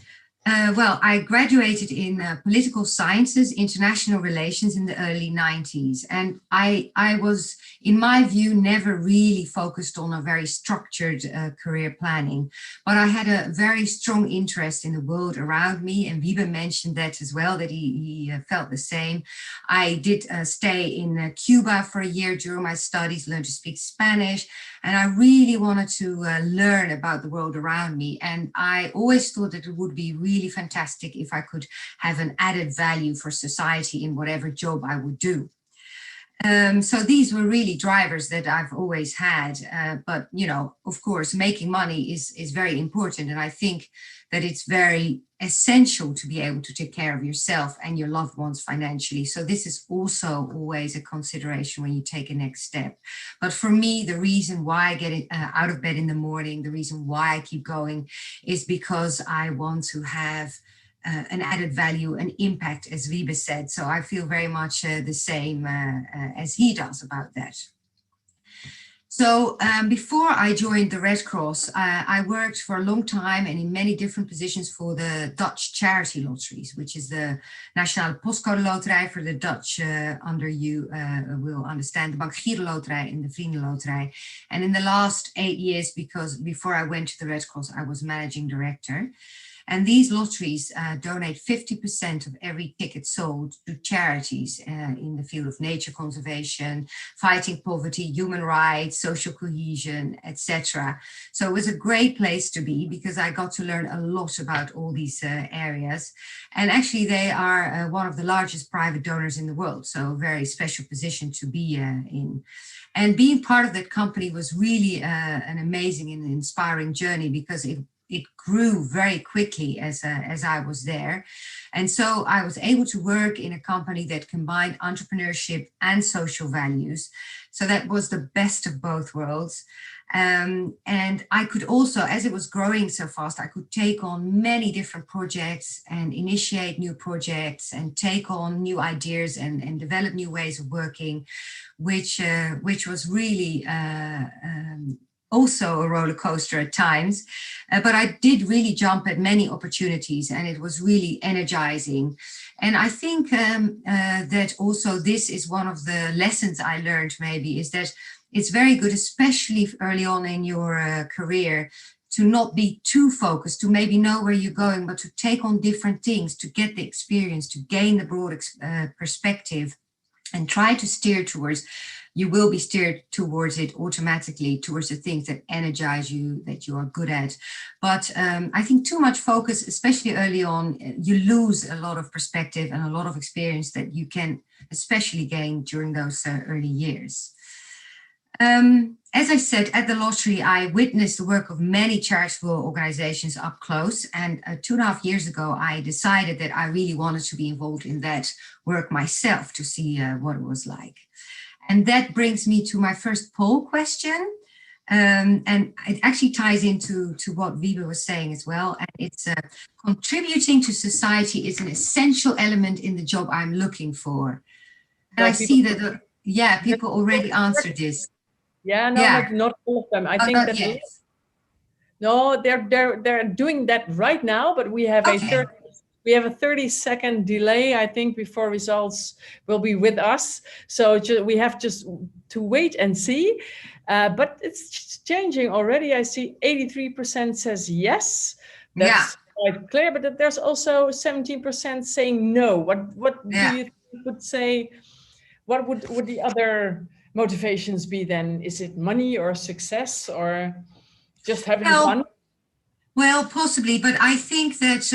Well, I graduated in political sciences, international relations in the early 90s. And I was, in my view, never really focused on a very structured career planning. But I had a very strong interest in the world around me. And Wiebe mentioned that as well, that he felt the same. I did stay in Cuba for a year during my studies, learned to speak Spanish. And I really wanted to learn about the world around me. And I always thought that it would be really fantastic if I could have an added value for society in whatever job I would do. So these were really drivers that I've always had. But, you know, of course, making money is very important. And I think that it's very essential to be able to take care of yourself and your loved ones financially. So this is also always a consideration when you take a next step. But for me, the reason why I get out of bed in the morning, the reason why I keep going is because I want to have an added value and impact, as Wiebe said. So I feel very much the same as he does about that. So before I joined the Red Cross, I worked for a long time and in many different positions for the Dutch charity lotteries, which is the Nationale Postcode Loterij for the Dutch. Under you will understand the Bank Giro Loterij and the Vrienden Loterij. And in the last 8 years, because before I went to the Red Cross, I was managing director. And these lotteries donate 50% of every ticket sold to charities in the field of nature conservation, fighting poverty, human rights, social cohesion, etc. So it was a great place to be because I got to learn a lot about all these areas. And actually they are one of the largest private donors in the world. So a very special position to be in. And being part of that company was really an amazing and inspiring journey because it grew very quickly as I was there. And so I was able to work in a company that combined entrepreneurship and social values. So that was the best of both worlds. And I could also, as it was growing so fast, I could take on many different projects and initiate new projects and take on new ideas and develop new ways of working, which was really also a roller coaster at times, but I did really jump at many opportunities and it was really energizing. And I think that also this is one of the lessons I learned maybe is that it's very good, especially early on in your career, to not be too focused, to maybe know where you're going, but to take on different things, to get the experience, to gain the broad perspective and try to steer towards. You will be steered towards it automatically, towards the things that energize you, that you are good at. But I think too much focus, especially early on, you lose a lot of perspective and a lot of experience that you can especially gain during those early years. As I said, at the lottery, I witnessed the work of many charitable organizations up close. And 2.5 years ago, I decided that I really wanted to be involved in that work myself to see what it was like. And that brings me to my first poll question. And it actually ties into what Wiebe was saying as well. And it's contributing to society is an essential element in the job I'm looking for. And I see that, people already answered this. Yeah, no, Yeah. not all of them. I think not that yet. no, they're doing that right now, but we have Okay. we have a 30-second delay, I think, before results will be with us. So we have just to wait and see. But it's changing already. I see 83% says yes. That's quite clear, but there's also 17% saying no. What do you think would say? What would the other motivations be then? Is it money or success or just having fun? Well, possibly, but I think that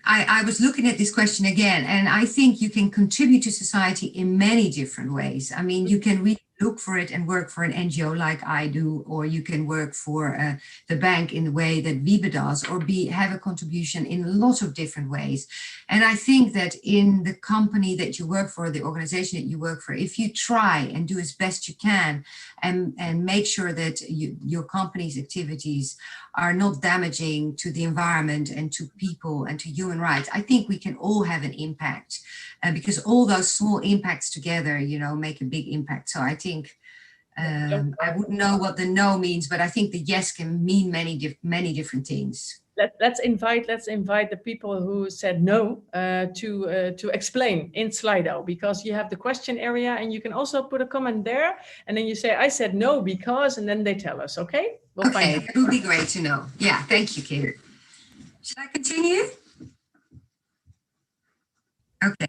I was looking at this question again, and I think you can contribute to society in many different ways. I mean, you can really look for it and work for an NGO like I do, or you can work for the bank in the way that Wiebe does, or have a contribution in a lot of different ways. And I think that in the company that you work for, the organization that you work for, if you try and do as best you can and make sure that your company's activities are not damaging to the environment and to people and to human rights, I think we can all have an impact because all those small impacts together, make a big impact. So I think I wouldn't know what the no means, but I think the yes can mean many different things. Let's invite the people who said no to explain in Slido, because you have the question area and you can also put a comment there and then you say, I said no because, and then they tell us, okay? We'll find out. It would be great to know. Yeah, thank you, Kim. Should I continue? Okay.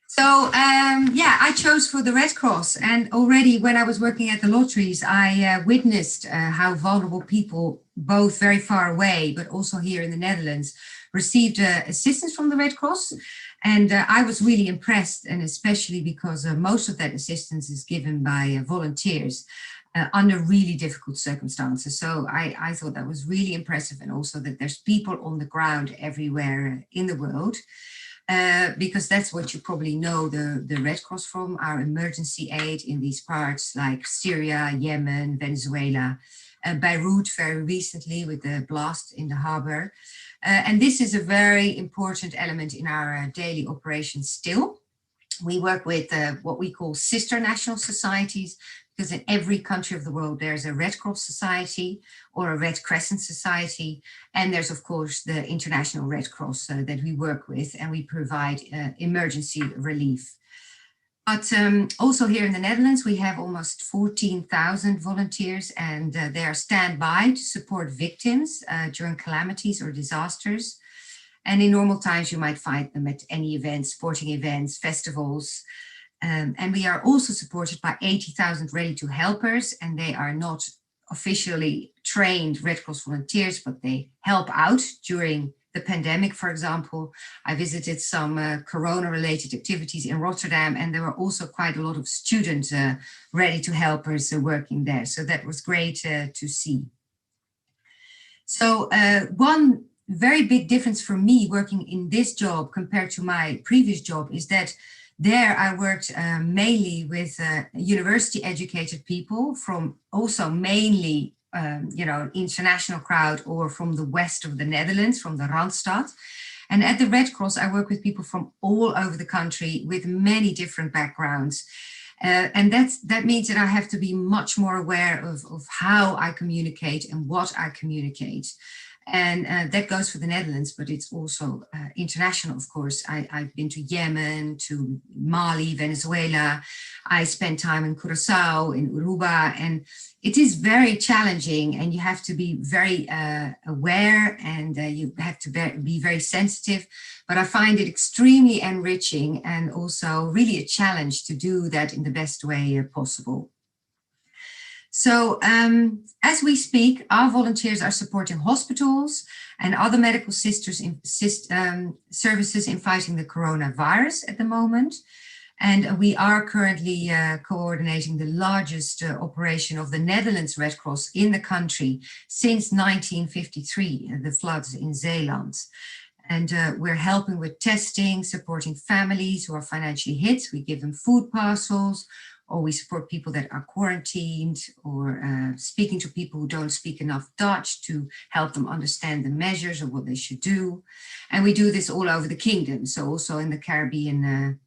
So, I chose for the Red Cross, and already when I was working at the lotteries, I witnessed how vulnerable people, both very far away, but also here in the Netherlands, received assistance from the Red Cross. And I was really impressed, and especially because most of that assistance is given by volunteers under really difficult circumstances. So I thought that was really impressive, and also that there's people on the ground everywhere in the world. Because that's what you probably know the Red Cross from, our emergency aid in these parts like Syria, Yemen, Venezuela, Beirut very recently with the blast in the harbor. And this is a very important element in our daily operations still. We work with what we call sister national societies, because in every country of the world, there's a Red Cross Society or a Red Crescent Society. And there's, of course, the International Red Cross that we work with, and we provide emergency relief. But also here in the Netherlands, we have almost 14,000 volunteers, and they are standby to support victims during calamities or disasters. And in normal times, you might find them at any events, sporting events, festivals. And we are also supported by 80,000 ready-to-helpers, and they are not officially trained Red Cross volunteers, but they help out during the pandemic. For example, I visited some corona-related activities in Rotterdam, and there were also quite a lot of student ready-to-helpers working there. So that was great to see. So one very big difference for me working in this job compared to my previous job is that there I worked mainly with university educated people from also mainly, international crowd or from the west of the Netherlands, from the Randstad. And at the Red Cross, I work with people from all over the country with many different backgrounds. And that means that I have to be much more aware of how I communicate and what I communicate. And that goes for the Netherlands, but it's also international, of course. I've been to Yemen, to Mali, Venezuela. I spent time in Curacao, in Aruba, and it is very challenging, and you have to be very aware, and you have to be very sensitive. But I find it extremely enriching and also really a challenge to do that in the best way possible. So as we speak, our volunteers are supporting hospitals and other medical services in fighting the coronavirus at the moment. And we are currently coordinating the largest operation of the Netherlands Red Cross in the country since 1953, the floods in Zeeland. And we're helping with testing, supporting families who are financially hit. We give them food parcels, or we support people that are quarantined, or speaking to people who don't speak enough Dutch to help them understand the measures or what they should do. And we do this all over the kingdom, so also in the Caribbean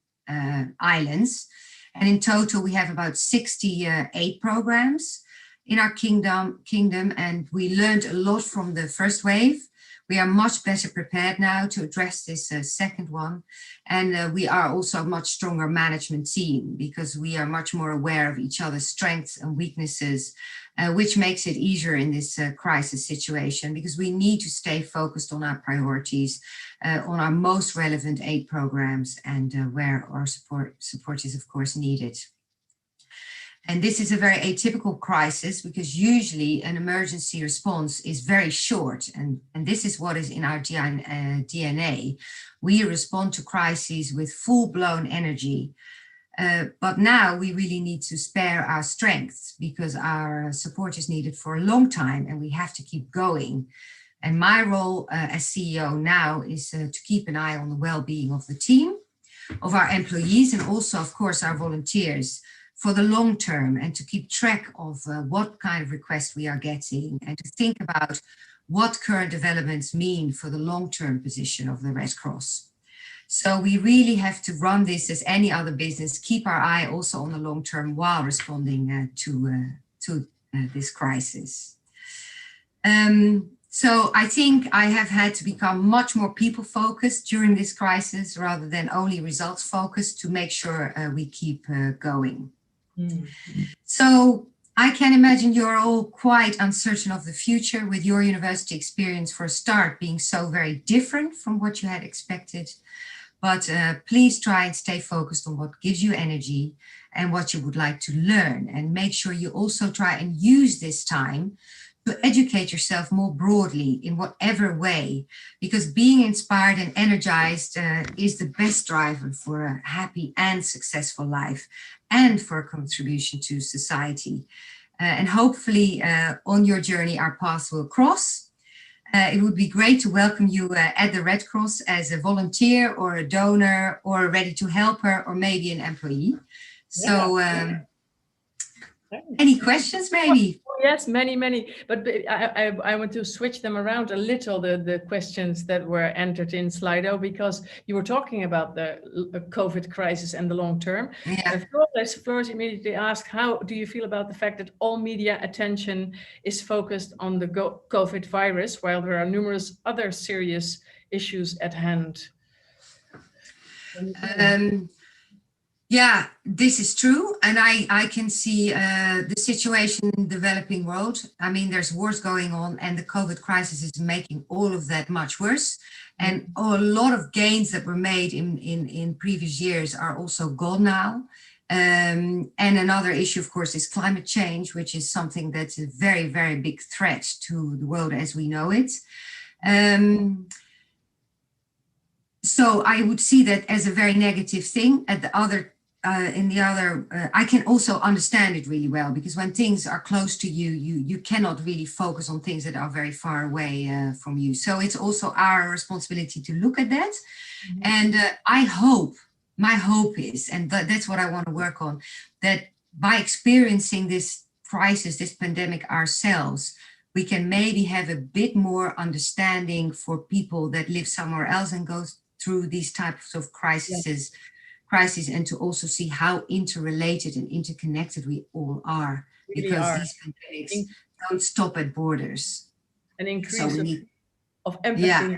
islands. And in total, we have about 68 programs in our kingdom, and we learned a lot from the first wave. We are much better prepared now to address this second one. And we are also a much stronger management team because we are much more aware of each other's strengths and weaknesses, which makes it easier in this crisis situation, because we need to stay focused on our priorities, on our most relevant aid programs, and where our support is, of course, needed. And this is a very atypical crisis because usually an emergency response is very short. And this is what is in our DNA. We respond to crises with full-blown energy. But now we really need to spare our strengths because our support is needed for a long time and we have to keep going. And my role as CEO now is to keep an eye on the well-being of the team, of our employees, and also, of course, our volunteers, for the long term, and to keep track of what kind of requests we are getting, and to think about what current developments mean for the long-term position of the Red Cross. So we really have to run this as any other business, keep our eye also on the long term while responding to this crisis. So I think I have had to become much more people focused during this crisis rather than only results focused to make sure we keep going. So I can imagine you're all quite uncertain of the future, with your university experience for a start being so very different from what you had expected. But please try and stay focused on what gives you energy and what you would like to learn, and make sure you also try and use this time to educate yourself more broadly in whatever way, because being inspired and energized is the best driver for a happy and successful life and for a contribution to society. And hopefully on your journey, our paths will cross. It would be great to welcome you at the Red Cross as a volunteer or a donor or a ready to helper or maybe an employee. So any questions maybe? Yes, many. But I want to switch them around a little, the questions that were entered in Slido, because you were talking about the COVID crisis and the long term. Yeah. Flores immediately asked, how do you feel about the fact that all media attention is focused on the COVID virus, while there are numerous other serious issues at hand? Yeah, this is true. And I can see the situation in the developing world. I mean, there's wars going on and the COVID crisis is making all of that much worse. And a lot of gains that were made in previous years are also gone now. And another issue, of course, is climate change, which is something that's a very, very big threat to the world as we know it. So I would see that as a very negative thing. At the other I can also understand it really well, because when things are close to you, you cannot really focus on things that are very far away from you. So it's also our responsibility to look at that. Mm-hmm. And my hope is, and that's what I want to work on, that by experiencing this crisis, this pandemic ourselves, we can maybe have a bit more understanding for people that live somewhere else and go through these types of crises. Yeah. And to also see how interrelated and interconnected we all are, because these pandemics don't stop at borders. An increase of empathy. Yeah.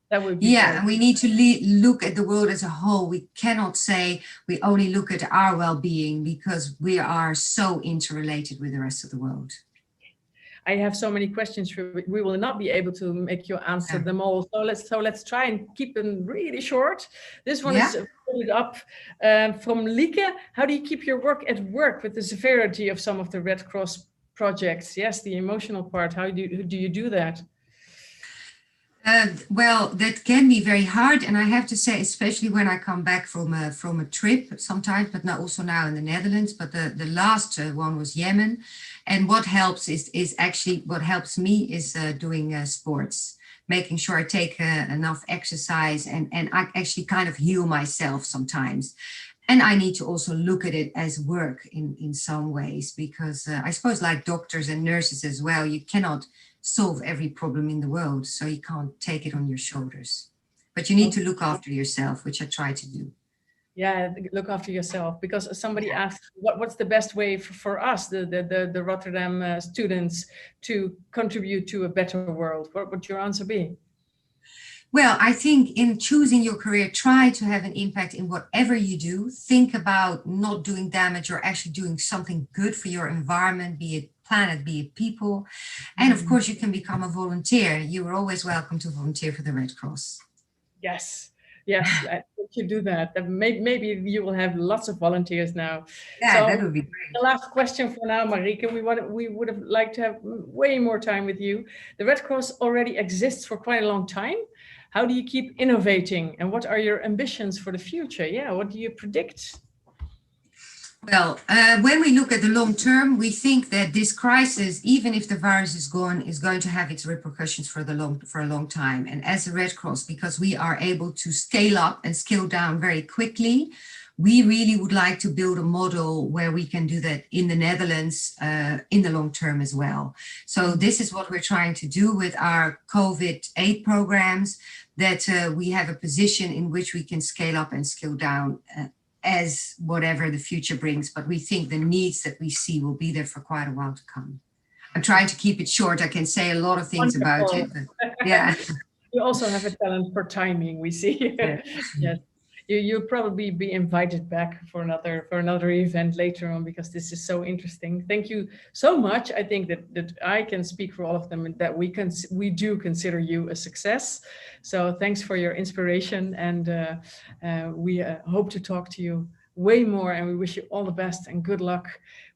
That would be and we need to look at the world as a whole. We cannot say we only look at our well-being, because we are so interrelated with the rest of the world. I have so many questions. We will not be able to make you answer them all. So let's try and keep them really short. This one is followed up from Lieke. How do you keep your work at work with the severity of some of the Red Cross projects? Yes, the emotional part. How do you do that? Well, that can be very hard, and I have to say, especially when I come back from a trip sometimes, but now also now in the Netherlands. But the last one was Yemen, and what helps is actually what helps me is doing sports, making sure I take enough exercise, and I actually kind of heal myself sometimes. And I need to also look at it as work in some ways, because I suppose like doctors and nurses as well, you cannot solve every problem in the world, so you can't take it on your shoulders. But you need to look after yourself, which I try to do. Yeah, look after yourself, because somebody asked what's the best way for us, the Rotterdam students, to contribute to a better world. What would your answer be? Well, I think in choosing your career, try to have an impact in whatever you do. Think about not doing damage or actually doing something good for your environment, be it planet, be it people. And of course, you can become a volunteer. You are always welcome to volunteer for the Red Cross. Yes, I think you do that. Maybe you will have lots of volunteers now. Yeah, so, that would be great. The last question for now, Marieke. We would have liked to have way more time with you. The Red Cross already exists for quite a long time. How do you keep innovating, and what are your ambitions for the future? Yeah, what do you predict? Well, when we look at the long term, we think that this crisis, even if the virus is gone, is going to have its repercussions for a long time. And as a Red Cross, because we are able to scale up and scale down very quickly, we really would like to build a model where we can do that in the Netherlands in the long term as well. So this is what we're trying to do with our COVID aid programs, that we have a position in which we can scale up and scale down as whatever the future brings. But we think the needs that we see will be there for quite a while to come. I'm trying to keep it short. I can say a lot of things about it, but yeah. You also have a talent for timing, we see. Yes. You'll probably be invited back for another event later on, because this is so interesting. Thank you so much. I think that I can speak for all of them, and that we do consider you a success. So thanks for your inspiration, and we hope to talk to you way more, and we wish you all the best and good luck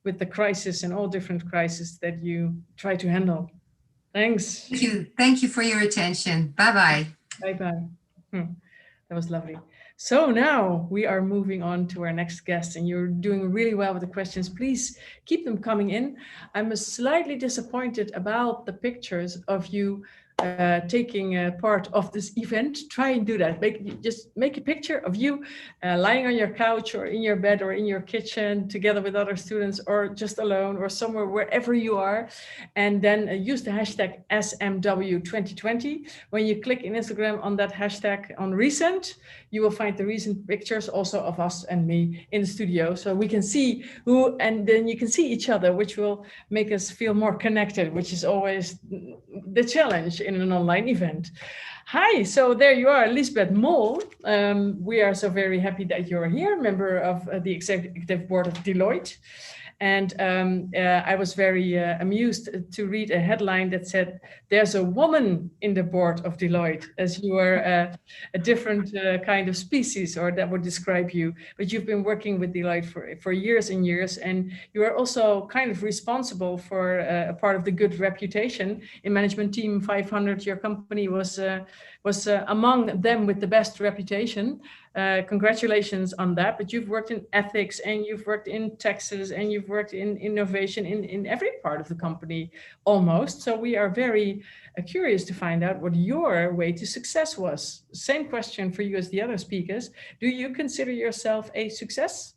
with the crisis and all different crises that you try to handle. Thanks. Thank you. Thank you for your attention. Bye-bye. Bye-bye. That was lovely. So now we are moving on to our next guest, and you're doing really well with the questions. Please keep them coming in. I'm slightly disappointed about the pictures of you taking part of this event. Try and do that. Just make a picture of you lying on your couch or in your bed or in your kitchen together with other students, or just alone, or somewhere, wherever you are. And then use the hashtag SMW2020. When you click in Instagram on that hashtag on recent, you will find the recent pictures also of us and me in the studio, so we can see who, and then you can see each other, which will make us feel more connected, which is always the challenge in an online event. Hi, so there you are, Liesbeth Mol. We are so very happy that you're here, member of the executive board of Deloitte. And I was very amused to read a headline that said, "There's a woman in the board of Deloitte," as you are a different kind of species, or that would describe you. But you've been working with Deloitte for years and years, and you are also kind of responsible for a part of the good reputation in Management Team 500. Your company was among them with the best reputation. Congratulations on that. But you've worked in ethics, and you've worked in taxes, and you've worked in innovation in every part of the company almost. So we are very curious to find out what your way to success was. Same question for you as the other speakers. Do you consider yourself a success?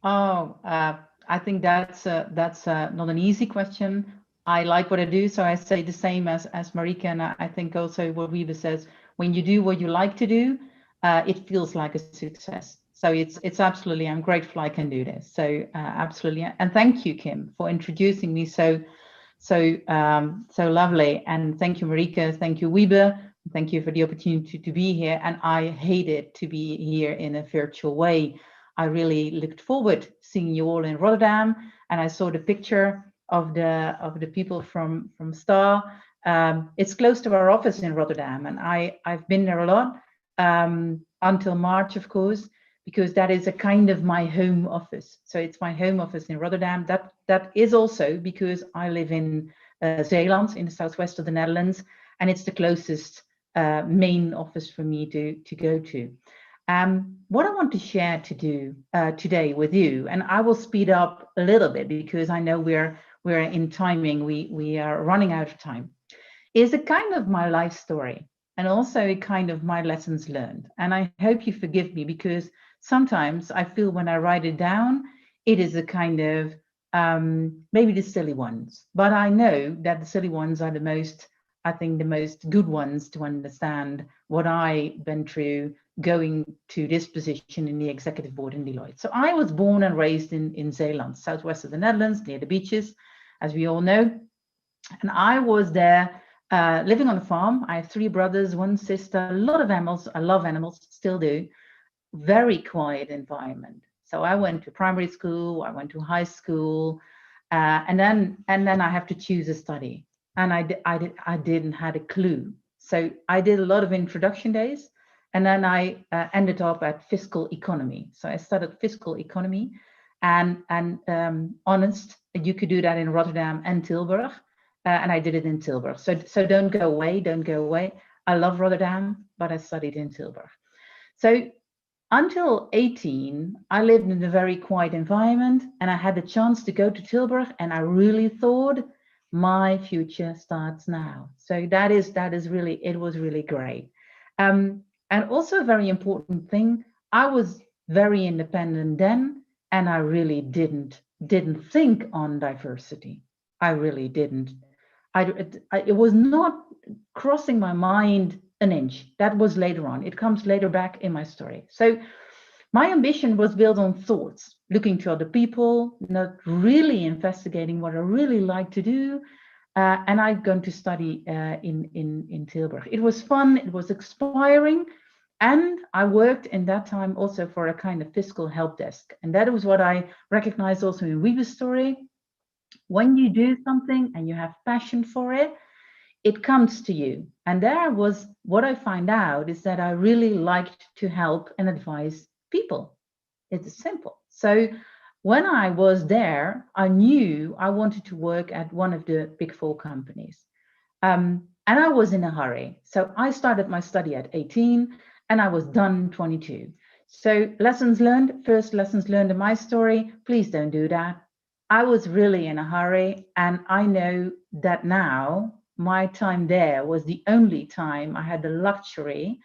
I think that's not an easy question. I like what I do, so I say the same as Marieke, and I think also what Wiebe says, when you do what you like to do, it feels like a success. So it's absolutely, I'm grateful I can do this. So absolutely, and thank you, Kim, for introducing me so lovely, and thank you, Marieke, thank you, Wiebe, thank you for the opportunity to be here. And I hated to be here in a virtual way. I really looked forward to seeing you all in Rotterdam, and I saw the picture of the people from STAR. It's close to our office in Rotterdam, and I've been there a lot until March, of course, because that is a kind of my home office. So it's my home office in Rotterdam. That is also because I live in Zeeland, in the southwest of the Netherlands, and it's the closest main office for me to go to. What I want to share today with you, and I will speed up a little bit because I know we're in timing, we are running out of time, is a kind of my life story and also a kind of my lessons learned. And I hope you forgive me because sometimes I feel when I write it down, it is a kind of maybe the silly ones, but I know that the silly ones are the most good ones to understand what I've been through going to this position in the executive board in Deloitte. So I was born and raised in Zeeland, southwest of the Netherlands, near the beaches, as we all know. And I was there living on a farm. I have 3 brothers, 1 sister, a lot of animals. I love animals, still do. Very quiet environment. So I went to primary school, I went to high school, and then I have to choose a study. And I didn't have a clue. So I did a lot of introduction days, and then I ended up at fiscal economy. So I studied fiscal economy, and honest, you could do that in Rotterdam and Tilburg, and I did it in Tilburg. So don't go away. I love Rotterdam, but I studied in Tilburg. So until 18, I lived in a very quiet environment, and I had the chance to go to Tilburg, and I really thought my future starts now. So that is really, it was really great. And also a very important thing, I was very independent then, and I really didn't think on diversity. I really didn't. It was not crossing my mind an inch. That was later on. It comes later back in my story. So my ambition was built on thoughts, looking to other people, not really investigating what I really like to do. And I'm going to study in Tilburg. It was fun, it was inspiring. And I worked in that time also for a kind of fiscal help desk. And that was what I recognized also in Wiebe's story. When you do something and you have passion for it, it comes to you. And there was what I find out is that I really liked to help and advise people. It's simple. So when I was there, I knew I wanted to work at one of the big 4 companies. And I was in a hurry. So I started my study at 18 and I was done 22. So lessons learned, first lessons learned in my story, please don't do that. I was really in a hurry, and I know that now my time there was the only time I had the luxury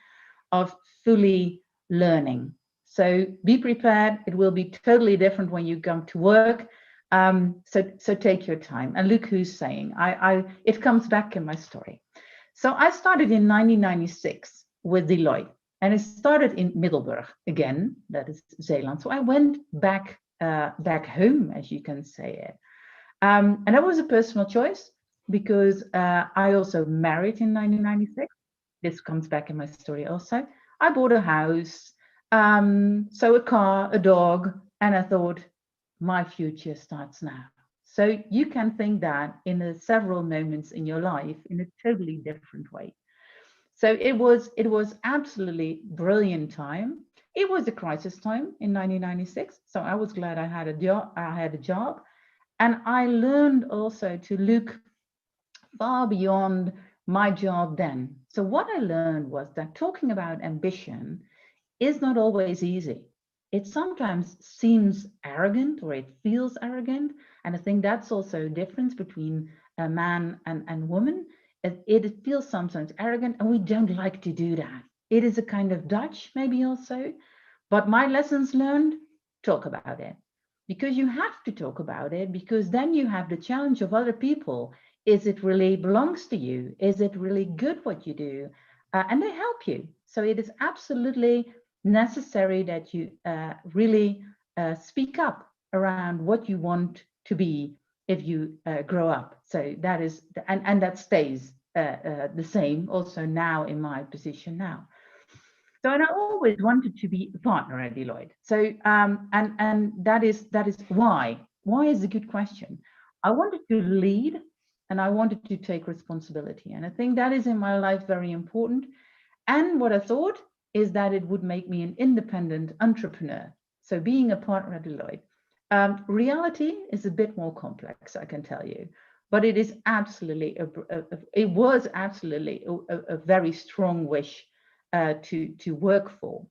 of fully learning. So be prepared. It will be totally different when you come to work. So take your time. And look who's saying, it comes back in my story. So I started in 1996 with Deloitte, and it started in Middelburg again, that is Zeeland. So I went back home, as you can say it. And that was a personal choice because I also married in 1996. This comes back in my story also. I bought a house, so a car, a dog, and I thought, my future starts now. So you can think that in several moments in your life in a totally different way. So it was absolutely brilliant time. It was a crisis time in 1996. So I was glad I had a job. And I learned also to look far beyond my job then. So what I learned was that talking about ambition is not always easy. It sometimes seems arrogant, or it feels arrogant. And I think that's also a difference between a man and woman. It feels sometimes arrogant, and we don't like to do that. It is a kind of Dutch, maybe also. But my lessons learned, talk about it. Because you have to talk about it, because then you have the challenge of other people. Is it really belongs to you? Is it really good what you do? And they help you. So it is absolutely necessary that you really speak up around what you want to be if you grow up. So that is, and that stays the same also now in my position now. So, and I always wanted to be a partner at Deloitte. So, and that is why. Why is a good question. I wanted to lead, and I wanted to take responsibility. And I think that is in my life very important. And what I thought is that it would make me an independent entrepreneur. So being a partner at Deloitte. Reality is a bit more complex, I can tell you. but it is absolutely it was absolutely a very strong wish to work for.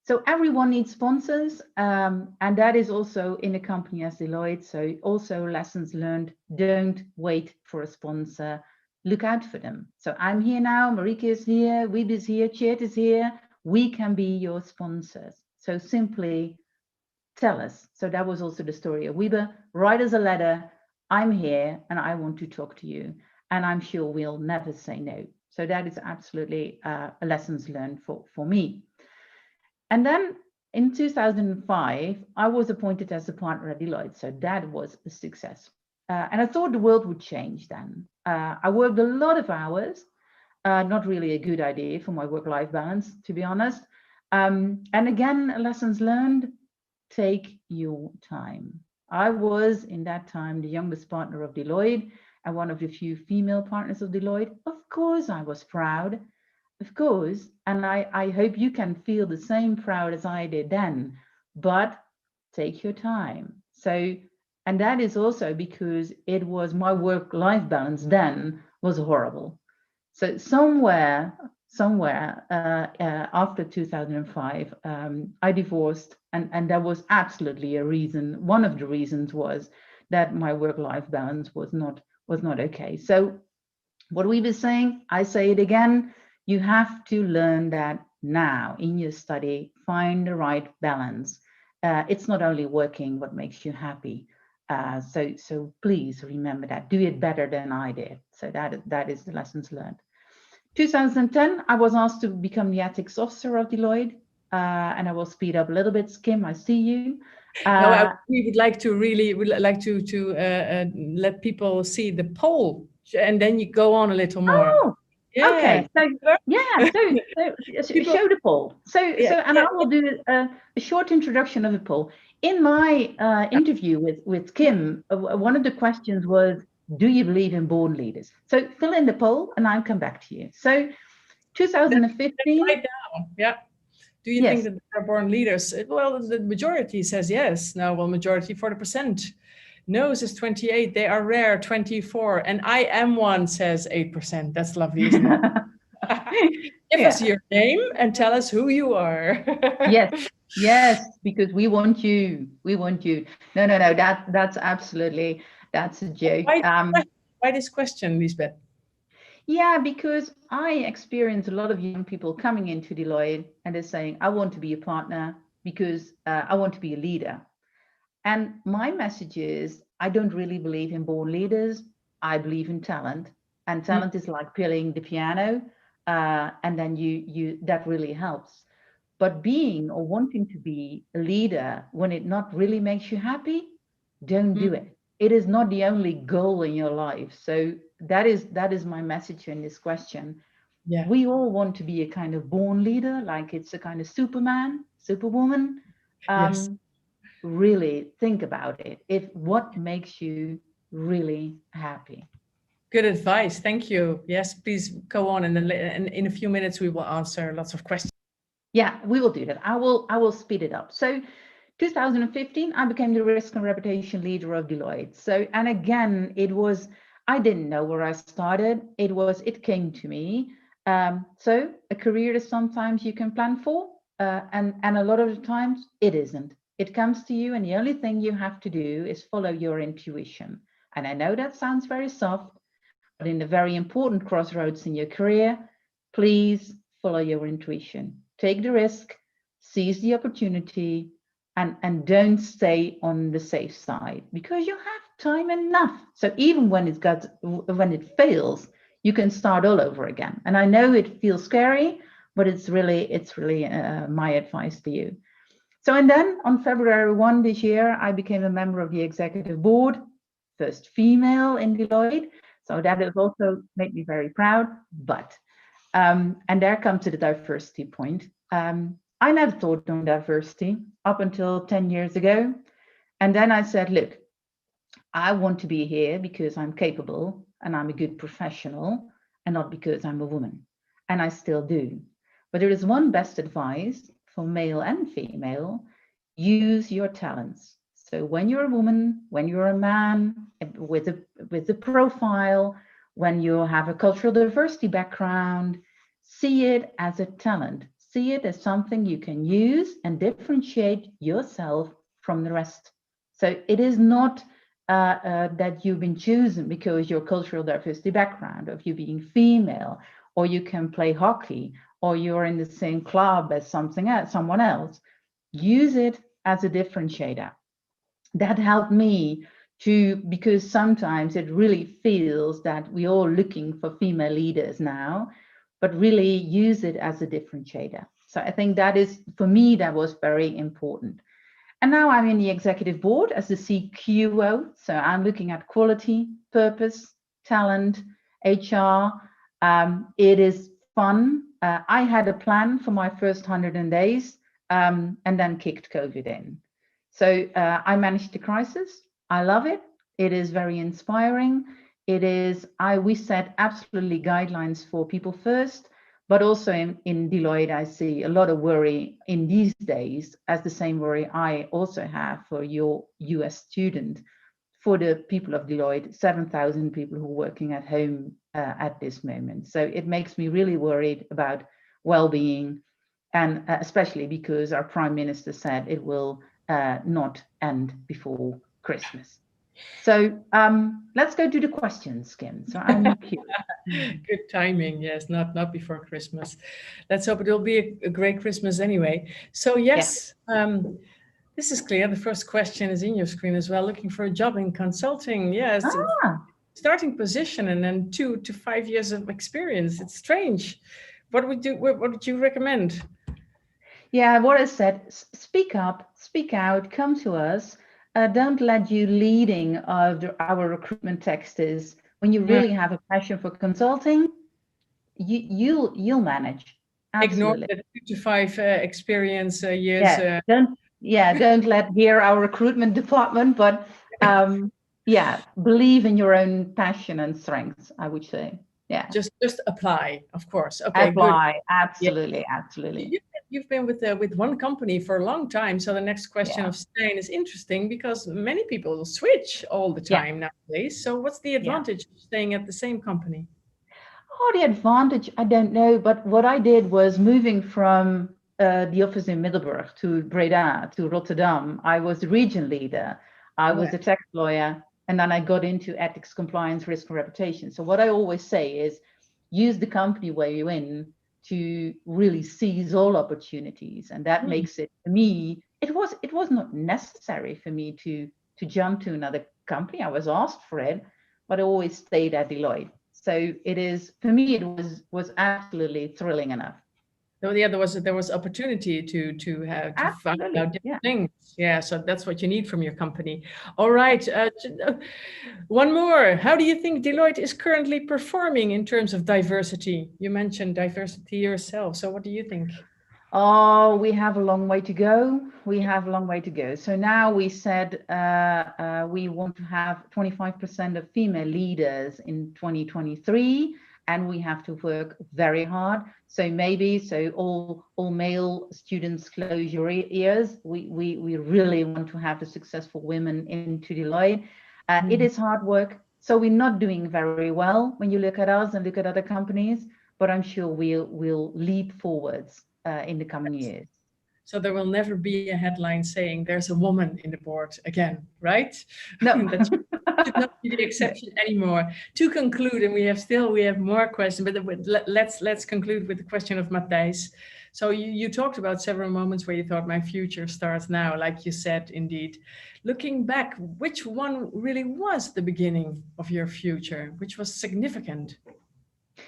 So everyone needs sponsors, and that is also in a company as Deloitte. So also lessons learned: don't wait for a sponsor, look out for them. So I'm here now, Marieke is here, Wiebe is here, Tjeerd is here. We can be your sponsors. So simply tell us. So that was also the story of Wiebe. Write us a letter. I'm here and I want to talk to you. And I'm sure we'll never say no. So that is absolutely a lessons learned for me. And then in 2005, I was appointed as a partner at Deloitte. So that was a success. And I thought the world would change then. I worked a lot of hours, not really a good idea for my work-life balance, to be honest. And again, lessons learned, take your time. I was in that time the youngest partner of Deloitte and one of the few female partners of Deloitte. Of course, I was proud. Of course, and I hope you can feel the same proud as I did then, but take your time. So, and that is also because it was my work-life balance then was horrible. So somewhere after 2005, I divorced, and that was absolutely a reason. One of the reasons was that my work-life balance was not okay. So what we were saying, I say it again, you have to learn that now in your study, find the right balance. It's not only working what makes you happy. So please remember that. Do it better than I did. So that is the lessons learned. 2010, I was asked to become the ethics officer of Deloitte, and I will speed up a little bit. Kim, I see you. We would like to let people see the poll, and then you go on a little more. Oh, yeah. Okay. So yeah, so show the poll. And I will do a short introduction of the poll. In my interview with Kim, one of the questions was, do you believe in born leaders? So fill in the poll and I'll come back to you. So 2015. Right now, yeah. Do you think that they're born leaders? Well, the majority says yes. No, well, majority 40%. No says 28. They are rare, 24. And I am one says 8%. That's lovely, isn't it? Give us your name and tell us who you are. Yes, because we want you. We want you. No. That's absolutely, that's a joke. Why this question, Liesbeth? Yeah, because I experience a lot of young people coming into Deloitte and they're saying, I want to be a partner because I want to be a leader. And my message is, I don't really believe in born leaders. I believe in talent. And talent is like playing the piano. And then that really helps. But being or wanting to be a leader when it not really makes you happy, don't do it. It is not the only goal in your life. So that is my message in this question. Yeah. We all want to be a kind of born leader, like it's a kind of Superman, Superwoman. Yes. Really think about it. What makes you really happy. Good advice. Thank you. Yes, please go on. And in a few minutes, we will answer lots of questions. Yeah, we will do that. I will speed it up. So 2015, I became the risk and reputation leader of Deloitte. So, and again, I didn't know where I started. It came to me. So a career is sometimes you can plan for, and a lot of the times it isn't. It comes to you and the only thing you have to do is follow your intuition. And I know that sounds very soft, but in the very important crossroads in your career, please follow your intuition. Take the risk, seize the opportunity, and don't stay on the safe side because you have time enough. So even when it fails, you can start all over again. And I know it feels scary, but it's really my advice to you. So, and then on February 1 this year, I became a member of the executive board, first female in Deloitte. So that has also made me very proud. But, and there comes to the diversity point. I never thought on diversity up until 10 years ago. And then I said, look, I want to be here because I'm capable and I'm a good professional and not because I'm a woman. And I still do. But there is one best advice for male and female: use your talents. So when you're a woman, when you're a man with a profile, when you have a cultural diversity background, see it as a talent. See it as something you can use and differentiate yourself from the rest. So it is not that you've been chosen because your cultural diversity background, of you being female, or you can play hockey, or you're in the same club as someone else. Use it as a differentiator. That helped me because sometimes it really feels that we're all looking for female leaders now, but really use it as a differentiator. So I think that is, for me, that was very important. And now I'm in the executive board as the CQO. So I'm looking at quality, purpose, talent, HR. It is fun. I had a plan for my first 100 days and then kicked COVID in. So I managed the crisis. I love it. It is very inspiring. We set absolutely guidelines for people first, but also in Deloitte, I see a lot of worry in these days, as the same worry I also have for your US student, for the people of Deloitte, 7,000 people who are working at home at this moment. So it makes me really worried about well-being, and especially because our Prime Minister said it will not end before Christmas. So let's go to the questions, Kim. So I'm curious. Good timing, yes, not before Christmas. Let's hope it will be a great Christmas anyway. So yes, this is clear. The first question is in your screen as well. Looking for a job in consulting. Yes, starting position and then 2 to 5 years of experience. It's strange. What would you recommend? Yeah, what I said, speak up, speak out, come to us. Don't let you leading our recruitment text is when you really have a passion for consulting, you'll manage. Absolutely. Ignore the 2 to 5 experience years. Don't let hear our recruitment department, but believe in your own passion and strengths, I would say. Yeah. Just apply, of course. Okay, apply. Good. Absolutely, absolutely. You've been with one company for a long time, so the next question of staying is interesting because many people switch all the time nowadays. So what's the advantage of staying at the same company? Oh, the advantage, I don't know, but what I did was moving from the office in Middelburg to Breda to Rotterdam. I was the region leader. I was a tax lawyer, and then I got into ethics, compliance, risk, and reputation. So what I always say is use the company where you're in to really seize all opportunities, and that makes it, for me, it was not necessary for me to jump to another company. I was asked for it, but I always stayed at Deloitte. So it is, for me, it was absolutely thrilling enough. So yeah, there was opportunity to find out different things. Yeah, so that's what you need from your company. All right, one more. How do you think Deloitte is currently performing in terms of diversity? You mentioned diversity yourself. So what do you think? Oh, we have a long way to go. We have a long way to go. So now we said we want to have 25% of female leaders in 2023. And we have to work very hard. So all male students close your ears. We really want to have the successful women into Deloitte. It is hard work. So we're not doing very well when you look at us and look at other companies, but I'm sure we'll leap forwards in the coming years. So there will never be a headline saying there's a woman in the board again, right? No. That should not be the exception anymore. To conclude, and we have more questions, but let's conclude with the question of Matthijs. So you talked about several moments where you thought my future starts now, like you said, indeed. Looking back, which one really was the beginning of your future? Which was significant?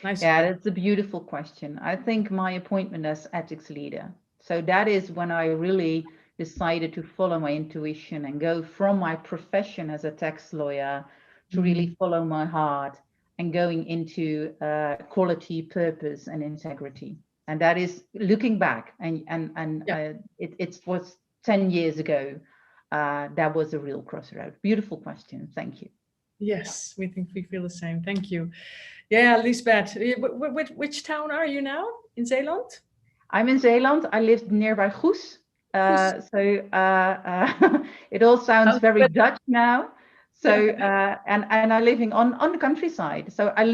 Nice. Yeah, that's a beautiful question. I think my appointment as ethics leader. So that is when I really decided to follow my intuition and go from my profession as a tax lawyer to really follow my heart and going into quality, purpose, and integrity. And that is looking back, it was 10 years ago. That was a real crossroad. Beautiful question. Thank you. Yes, we feel the same. Thank you. Yeah, Liesbeth, which town are you now in Zeeland? I'm in Zeeland. I live nearby Goes. It all sounds Sounds very good. Dutch now. So and I'm living on the countryside. So I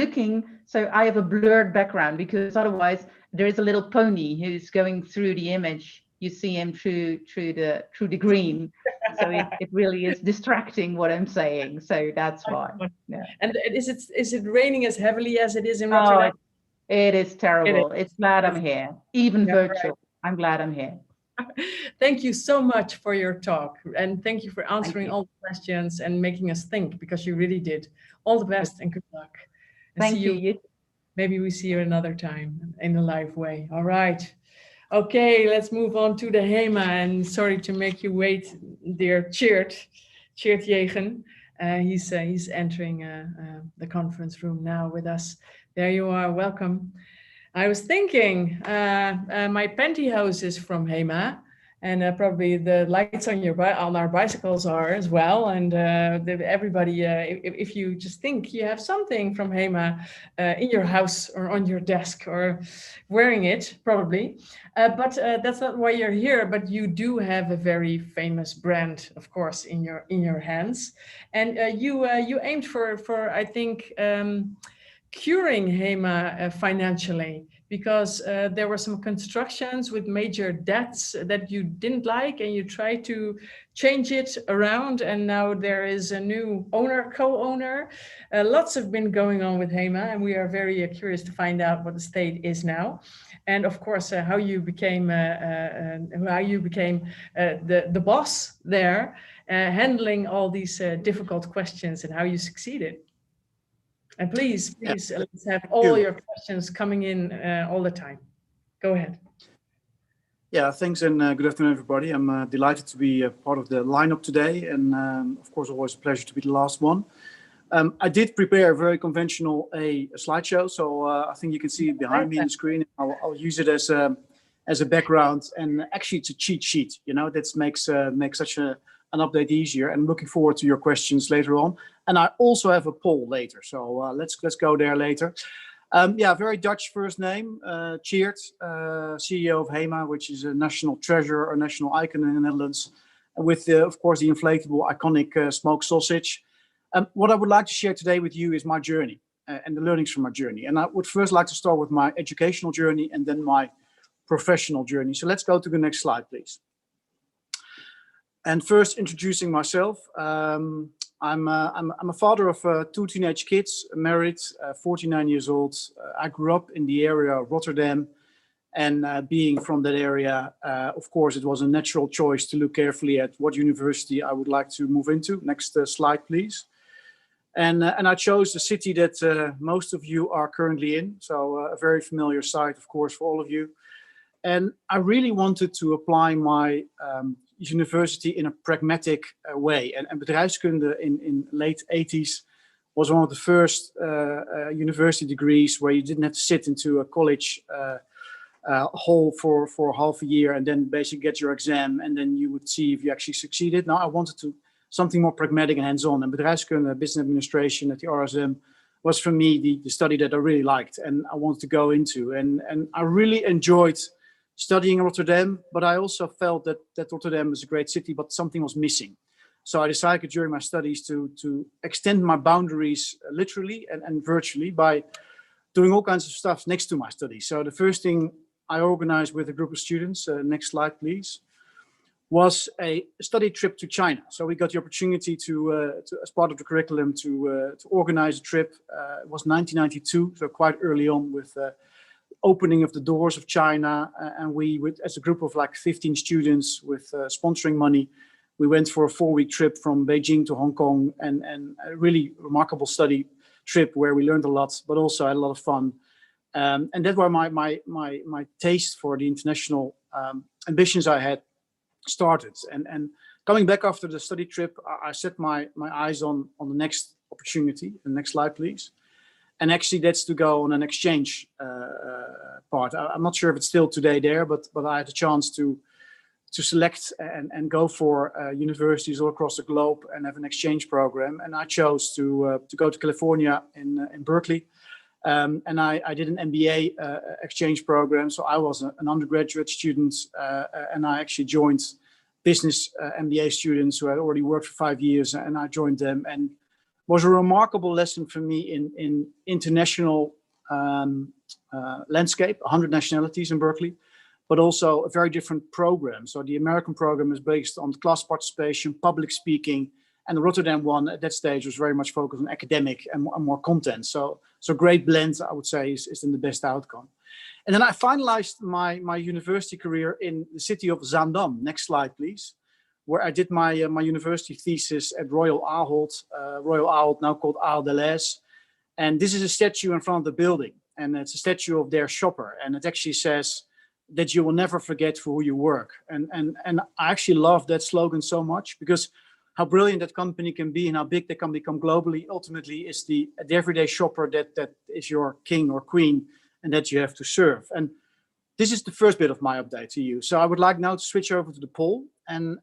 have a blurred background because otherwise there is a little pony who's going through the image. You see him through the green. So it really is distracting what I'm saying. So that's why. Yeah. And is it raining as heavily as it is in Oh, Rotterdam? it is terrible. It is. It's glad I'm here, even Yeah, virtual. I'm glad I'm here. Thank you so much for your talk, and thank you for answering you. all the questions and making us think, because you really did. All the best and good luck. And Thank see you. Maybe we see you another time in a live way. All right. Okay, let's move on to the HEMA. And sorry to make you wait, dear Tjeerd Jegen. He's entering the conference room now with us. There you are. Welcome. I was thinking, my pantyhose is from HEMA, and probably the lights on our bicycles are as well. And everybody, if you just think you have something from HEMA in your house or on your desk or wearing it, probably. But that's not why you're here. But you do have a very famous brand, of course, in your hands, and you aimed for I think. Curing HEMA financially, because there were some constructions with major debts that you didn't like, and you tried to change it around, and now there is a new co-owner. Lots have been going on with HEMA, and we are very curious to find out what the state is now, and of course how you became the boss there, handling all these difficult questions, and how you succeeded. And please, let's have all your questions coming in all the time. Go ahead. Yeah, thanks, and good afternoon, everybody. I'm delighted to be a part of the lineup today, and of course, always a pleasure to be the last one. I did prepare a very conventional slideshow, so I think you can see it behind me on the screen. I'll use it as a background, and actually, it's a cheat sheet. You know, that makes such an update easier. And looking forward to your questions later on. And I also have a poll later, so let's go there later. Very Dutch first name, Tjeerd, CEO of HEMA, which is a national treasure or national icon in the Netherlands, with of course the inflatable iconic smoked sausage. What I would like to share today with you is my journey and the learnings from my journey. And I would first like to start with my educational journey and then my professional journey. So let's go to the next slide, please. And first, introducing myself. I'm a father of 2 teenage kids, married, 49 years old. I grew up in the area of Rotterdam, and being from that area, of course, it was a natural choice to look carefully at what university I would like to move into. Next slide, please. And I chose the city that most of you are currently in, so a very familiar site, of course, for all of you. And I really wanted to apply my university in a pragmatic way. And bedrijfskunde in late 80s was one of the first university degrees where you didn't have to sit into a college hall for half a year and then basically get your exam, and then you would see if you actually succeeded. Now I wanted something more pragmatic and hands-on, and bedrijfskunde, business administration at the RSM, was for me the study that I really liked and I wanted to go into. And I really enjoyed studying in Rotterdam, but I also felt that Rotterdam was a great city, but something was missing. So I decided during my studies to extend my boundaries literally and virtually by doing all kinds of stuff next to my studies. So the first thing I organized with a group of students, next slide please, was a study trip to China. So we got the opportunity to as part of the curriculum to organize a trip. It was 1992, so quite early on with opening of the doors of China, and we, as a group of like 15 students with sponsoring money, we went for a 4-week trip from Beijing to Hong Kong, and a really remarkable study trip where we learned a lot, but also had a lot of fun. And that's where my taste for the international ambitions I had started. And coming back after the study trip, I set my eyes on the next opportunity. The next slide, please. And actually, that's to go on an exchange part. I'm not sure if it's still today there, but I had a chance to select and go for universities all across the globe and have an exchange program. And I chose to go to California in Berkeley, And I did an MBA exchange program. So I was an undergraduate student, and I actually joined business MBA students who had already worked for 5 years, and I joined them. And was a remarkable lesson for me in international landscape, 100 nationalities in Berkeley, but also a very different program. So the American program is based on class participation, public speaking, and the Rotterdam one at that stage was very much focused on academic and more content. So great blend, I would say, is in the best outcome. And then I finalized my university career in the city of Zaandam. Next slide, please. Where I did my university thesis at Royal Ahold, now called Ahold Delhaize. And this is a statue in front of the building. And it's a statue of their shopper. And it actually says that you will never forget for who you work. And I actually love that slogan so much, because how brilliant that company can be and how big they can become globally ultimately is the everyday shopper that is your king or queen and that you have to serve. And this is the first bit of my update to you. So I would like now to switch over to the poll. And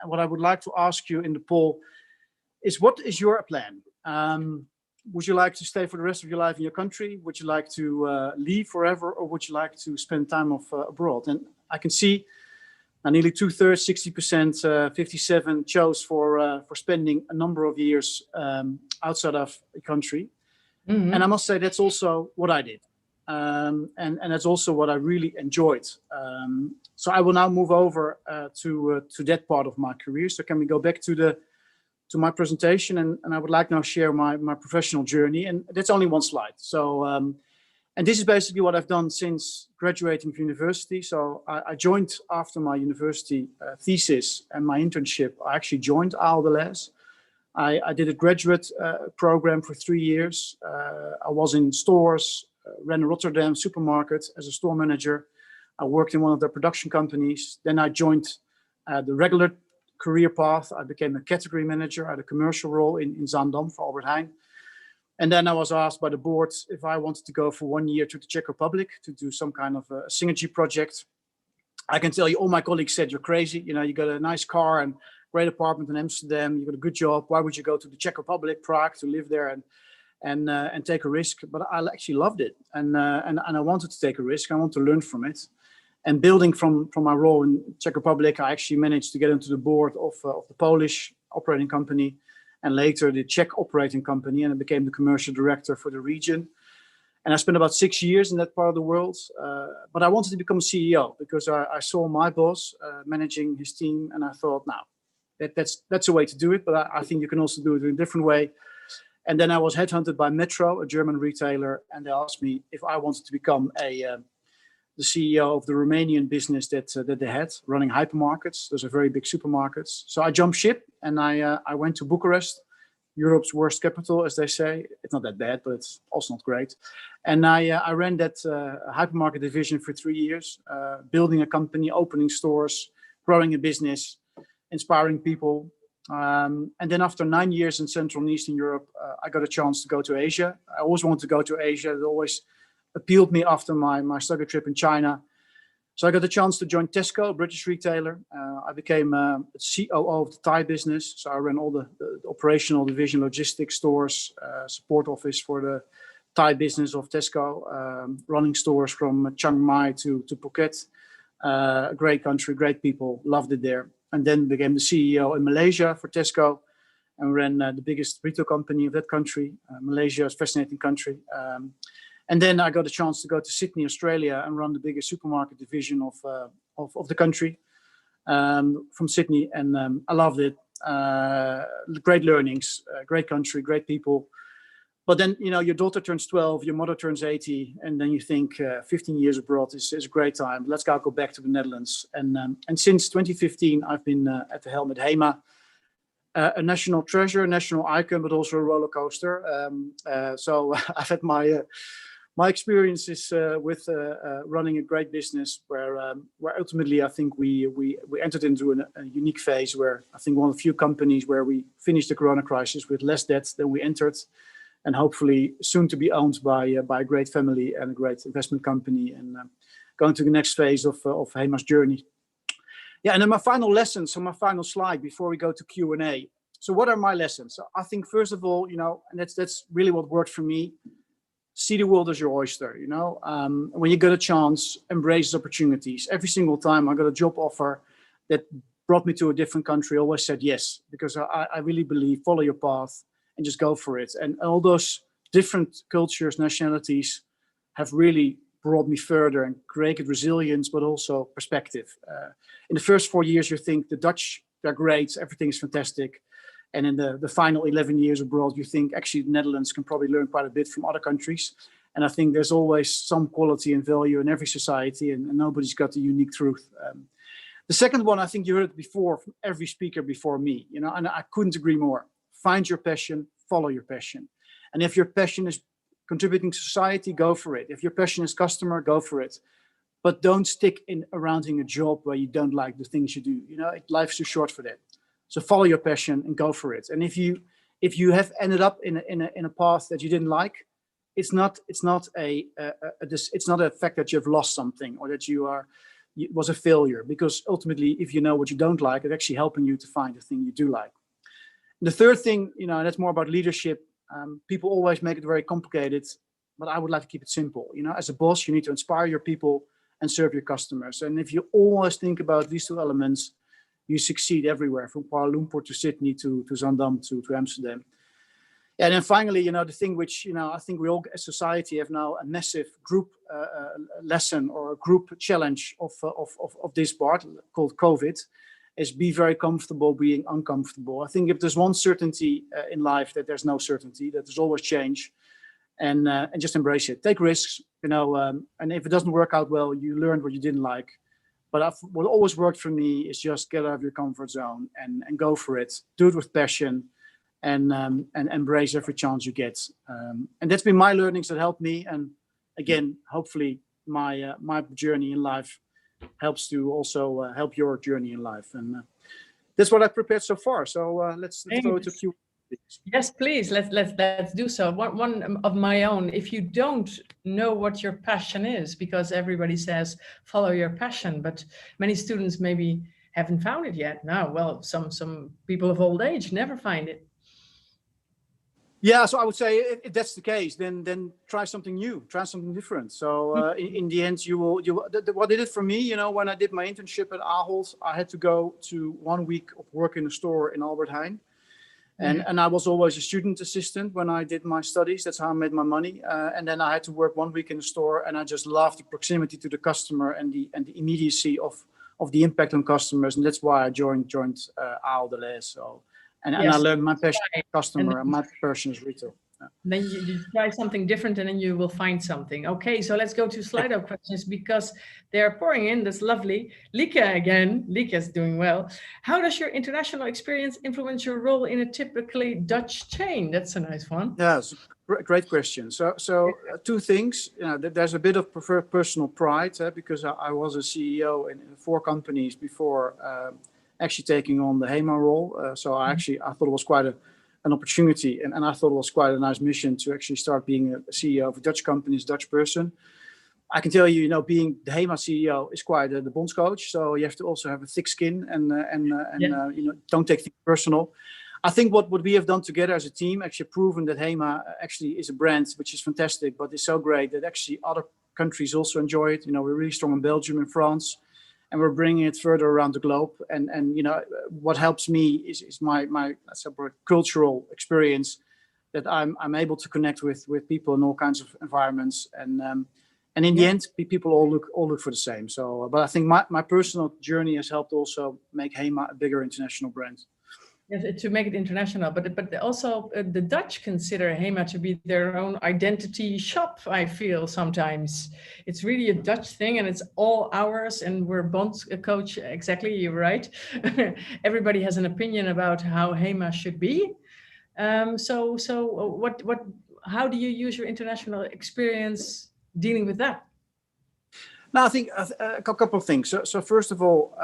what I would like to ask you in the poll is, what is your plan? Would you like to stay for the rest of your life in your country? Would you like to leave forever, or would you like to spend time off abroad? And I can see nearly 2/3, 60%, 57 chose for spending a number of years outside of the country. Mm-hmm. And I must say that's also what I did. And that's also what I really enjoyed. So I will now move over to that part of my career. So can we go back to my presentation? And I would like now share my professional journey. And that's only one slide. So, and this is basically what I've done since graduating from university. So I joined after my university thesis and my internship. I actually joined Ahold Delhaize. I did a graduate program for 3 years. I was in stores, ran a Rotterdam supermarket as a store manager. I worked in one of their production companies. Then I joined the regular career path. I became a category manager. I had a commercial role in Zaandam for Albert Heijn. And then I was asked by the board if I wanted to go for 1 year to the Czech Republic to do some kind of a synergy project. I can tell you, all my colleagues said, you're crazy. You know, you got a nice car and great apartment in Amsterdam. You got a good job. Why would you go to the Czech Republic, Prague, to live there and take a risk? But I actually loved it. And I wanted to take a risk. I want to learn from it. And building from my role in Czech Republic, I actually managed to get into the board of the Polish operating company, and later the Czech operating company, and I became the commercial director for the region. And I spent about 6 years in that part of the world. But I wanted to become CEO because I saw my boss managing his team, and I thought, now, that's a way to do it, but I think you can also do it in a different way. And then I was headhunted by Metro, a German retailer, and they asked me if I wanted to become the CEO of the Romanian business that they had, running hypermarkets. Those are very big supermarkets. So I jumped ship and I went to Bucharest, Europe's worst capital, as they say. It's not that bad, but it's also not great. And I ran that hypermarket division for 3 years, building a company, opening stores, growing a business, inspiring people. And then after 9 years in Central and Eastern Europe, I got a chance to go to Asia. I always wanted to go to Asia. It always appealed me after my study trip in China. So I got a chance to join Tesco, a British retailer. I became COO of the Thai business. So I ran all the operational division, logistics, stores, support office for the Thai business of Tesco, running stores from Chiang Mai to Phuket. A great country, great people, loved it there. And then became the CEO in Malaysia for Tesco and ran the biggest retail company of that country. Malaysia is a fascinating country. And then I got a chance to go to Sydney, Australia, and run the biggest supermarket division of the country from Sydney. And I loved it. Great learnings, great country, great people. But then, you know, your daughter turns 12, your mother turns 80, and then you think 15 years abroad is a great time. Let's go back to the Netherlands. And since 2015, I've been at the helm at HEMA, a national treasure, a national icon, but also a roller coaster. So I've had my experiences with running a great business where ultimately I think we entered into a unique phase where I think one of the few companies where we finished the Corona crisis with less debt than we entered, and hopefully soon to be owned by a great family and a great investment company, and going to the next phase of HEMA's journey. Yeah, and then my final lesson, so my final slide before we go to Q&A. So what are my lessons? So I think first of all, you know, and that's really what worked for me. see the world as your oyster. When you get a chance, embrace opportunities. Every single time I got a job offer that brought me to a different country, I always said yes, because I really believe follow your path and just go for it. And all those different cultures, nationalities have really brought me further and created resilience, but also perspective. In the first 4 years, you think the Dutch, they're great, everything is fantastic. And in the final 11 years abroad, you think actually the Netherlands can probably learn quite a bit from other countries. And I think there's always some quality and value in every society, and nobody's got the unique truth. The second one, I think you heard it before from every speaker before me, and I couldn't agree more. Find your passion, follow your passion. And if your passion is contributing to society, go for it. If your passion is customer, go for it. But don't stick around in a job where you don't like the things you do. Life's too short for that. So follow your passion and go for it. And if you have ended up in a path that you didn't like, it's not a fact that you have lost something or that it was a failure, because ultimately, if you know what you don't like, it's actually helping you to find the thing you do like. The third thing, that's more about leadership. People always make it very complicated, but I would like to keep it simple. As a boss, you need to inspire your people and serve your customers. And if you always think about these two elements, you succeed everywhere, from Kuala Lumpur to Sydney to Zandam to Amsterdam. And then finally, the thing which, I think we all as society have now a massive group lesson or a group challenge of this part called COVID, is be very comfortable being uncomfortable. I think if there's one certainty in life, that there's no certainty, that there's always change, and just embrace it. Take risks, and if it doesn't work out well, you learn what you didn't like. But what always worked for me is just get out of your comfort zone and go for it. Do it with passion, and embrace every chance you get. And that's been my learnings that helped me. And again, hopefully my journey in life helps to also help your journey in life. And that's what I've prepared so far. So let's go to Q. Yes, please. Let's do so. One of my own. If you don't know what your passion is, because everybody says follow your passion, but many students maybe haven't found it yet. Now, well, some people of old age never find it. Yeah, so I would say if that's the case, then try something new, try something different. So in the end, you will. What it did for me, when I did my internship at Ahold, I had to go to 1 week of work in a store in Albert Heijn. And I was always a student assistant when I did my studies. That's how I made my money. And then I had to work 1 week in the store, and I just loved the proximity to the customer and the immediacy of the impact on customers. And that's why I joined Ahold Delhaize. So and I learned my passion as a customer and my passion is retail. Yeah. Then you try something different, and then you will find something. Okay, so let's go to Slido questions, because they're pouring in. That's lovely. Lieke again. Lieke is doing well. How does your international experience influence your role in a typically Dutch chain? That's a nice one. Yes, great question. So two things. There's a bit of personal pride because I was a CEO in 4 companies before actually taking on the HEMA role. So I thought it was quite an opportunity, and I thought it was quite a nice mission to actually start being a CEO of a Dutch company as a Dutch person. I can tell you, being the HEMA CEO is quite the bondscoach, so you have to also have a thick skin and don't take things personal. I think what we have done together as a team actually proven that HEMA actually is a brand which is fantastic, but it's so great that actually other countries also enjoy it. We're really strong in Belgium and France, and we're bringing it further around the globe. And what helps me is my cultural experience, that I'm able to connect with people in all kinds of environments. And in the end, people all look for the same. So, but I think my personal journey has helped also make HEMA a bigger international brand. Yes, to make it international, but also the Dutch consider HEMA to be their own identity shop. I feel sometimes it's really a Dutch thing, and it's all ours. And we're bond coach. Exactly, you're right. Everybody has an opinion about how HEMA should be. So how do you use your international experience dealing with that? Now, I think a couple of things. So first of all,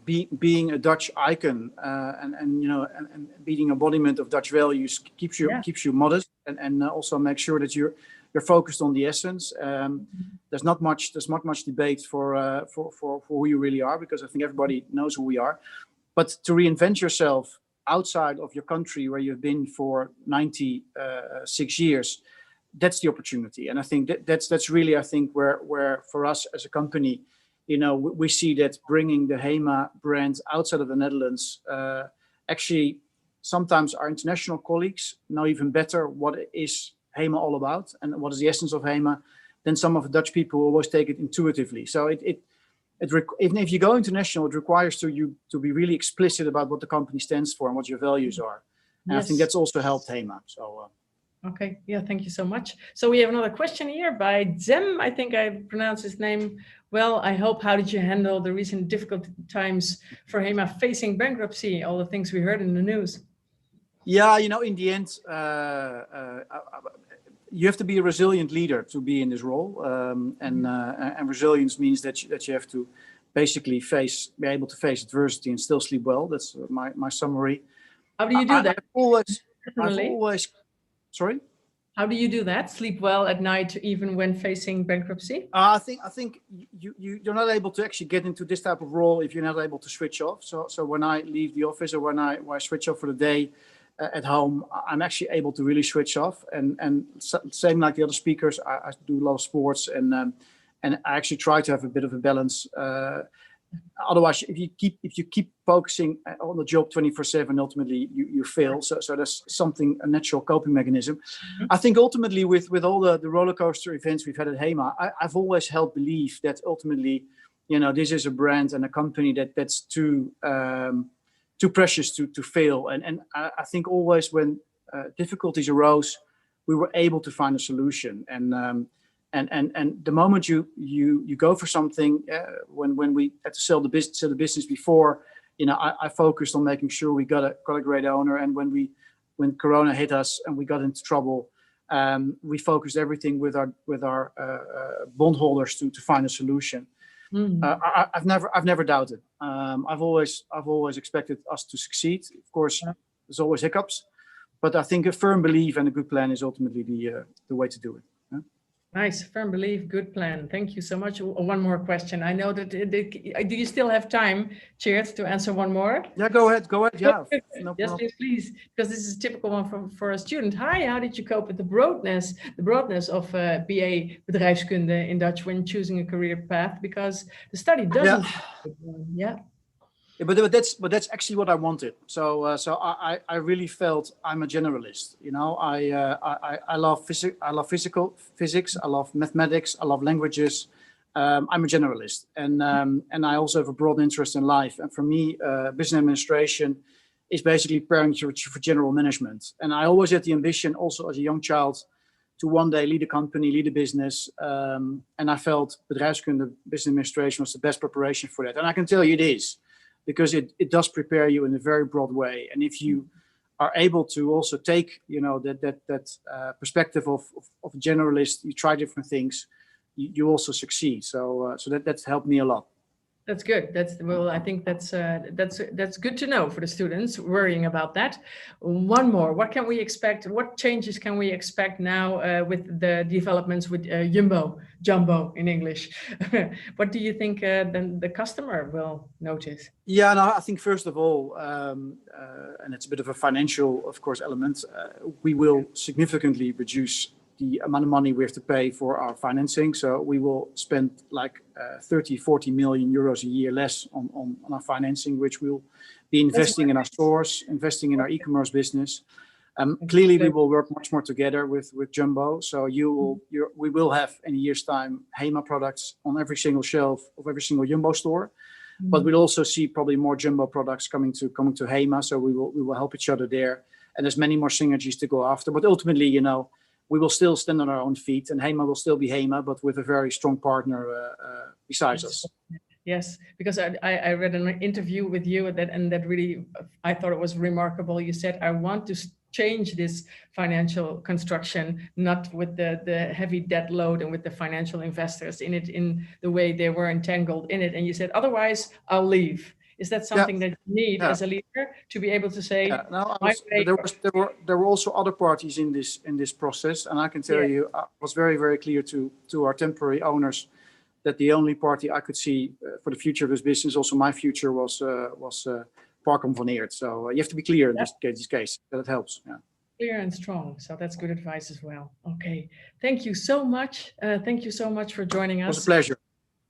being a Dutch icon and being embodiment of Dutch values keeps you modest, and also make sure that you're focused on the essence. There's not much debate for who you really are, because I think everybody knows who we are. But to reinvent yourself outside of your country where you've been for 96 years, that's the opportunity. And I think that's really, I think, where for us as a company, we see that bringing the HEMA brand outside of the Netherlands, actually, sometimes our international colleagues know even better what is HEMA all about and what is the essence of HEMA than some of the Dutch people who always take it intuitively. So even if you go international, it requires you to be really explicit about what the company stands for and what your values are. And yes. I think that's also helped HEMA. So. Okay, yeah, thank you so much. So we have another question here by Zem. I think I pronounced his name well. I hope, how did you handle the recent difficult times for HEMA facing bankruptcy, all the things we heard in the news? Yeah, in the end, you have to be a resilient leader to be in this role. And resilience means that you have to basically be able to face adversity and still sleep well. That's my summary. How do you do that? I've always, sorry? How do you do that? Sleep well at night, even when facing bankruptcy? I think you're not able to actually get into this type of role if you're not able to switch off. So when I leave the office or when I switch off for the day at home, I'm actually able to really switch off. And same like the other speakers, I do a lot of sports and I actually try to have a bit of a balance. Otherwise, if you keep focusing on the job 24/7, ultimately you fail. So that's a natural coping mechanism. Mm-hmm. I think ultimately with all the roller coaster events we've had at HEMA, I've always held belief that ultimately, this is a brand and a company that's too precious to fail. And I think always when difficulties arose, we were able to find a solution. And the moment you go for something, when we had to sell the business before, I focused on making sure we got a great owner. And when Corona hit us and we got into trouble, we focused everything with our bondholders to find a solution. Mm. I've never doubted. I've always expected us to succeed. Of course, there's always hiccups, but I think a firm belief and a good plan is ultimately the way to do it. Nice, firm belief, good plan. Thank you so much. One more question. I know that, do you still have time, Tjeerd, to answer one more? Yeah, go ahead. Yeah. No yes, please, because this is a typical one for a student. Hi, how did you cope with the broadness of BA Bedrijfskunde in Dutch when choosing a career path? Because the study doesn't. Yeah. Yeah, but that's actually what I wanted. So I really felt I'm a generalist. I love physics. I love mathematics. I love languages. I'm a generalist, and I also have a broad interest in life. And for me, business administration is basically preparing for general management. And I always had the ambition, also as a young child, to one day lead a company, lead a business. And I felt bedrijfskunde, business administration, was the best preparation for that. And I can tell you it is. Because it does prepare you in a very broad way, and if you are able to also take that perspective of a generalist, you try different things, you also succeed. So that's helped me a lot. That's good. I think that's good to know for the students worrying about that. One more. What can we expect? What changes can we expect now with the developments with Jumbo in English? What do you think then the customer will notice? Yeah, no, I think first of all, and it's a bit of a financial, of course, element. We will significantly reduce the amount of money we have to pay for our financing. So we will spend like 30-40 million euros a year less on our financing, which we'll be investing in our stores, investing in our e-commerce business. Clearly, we will work much more together with Jumbo. So we will have in a year's time HEMA products on every single shelf of every single Jumbo store. Mm-hmm. But we'll also see probably more Jumbo products coming to HEMA. So we will help each other there. And there's many more synergies to go after. But ultimately, we will still stand on our own feet, and HEMA will still be HEMA, but with a very strong partner besides us. Yes, because I read an interview with you that really, I thought it was remarkable. You said, I want to change this financial construction, not with the heavy debt load and with the financial investors in the way they were entangled in it. And you said, otherwise I'll leave. Is that something that you need as a leader to be able to say? No, there were also other parties in this process, and I can tell you, I was very, very clear to our temporary owners that the only party I could see for the future of this business, also my future, was Parkom van Eert. So you have to be clear in this case. That it helps. Yeah. clear and strong. So that's good advice as well. Okay, thank you so much. Thank you so much for joining us. It was a pleasure.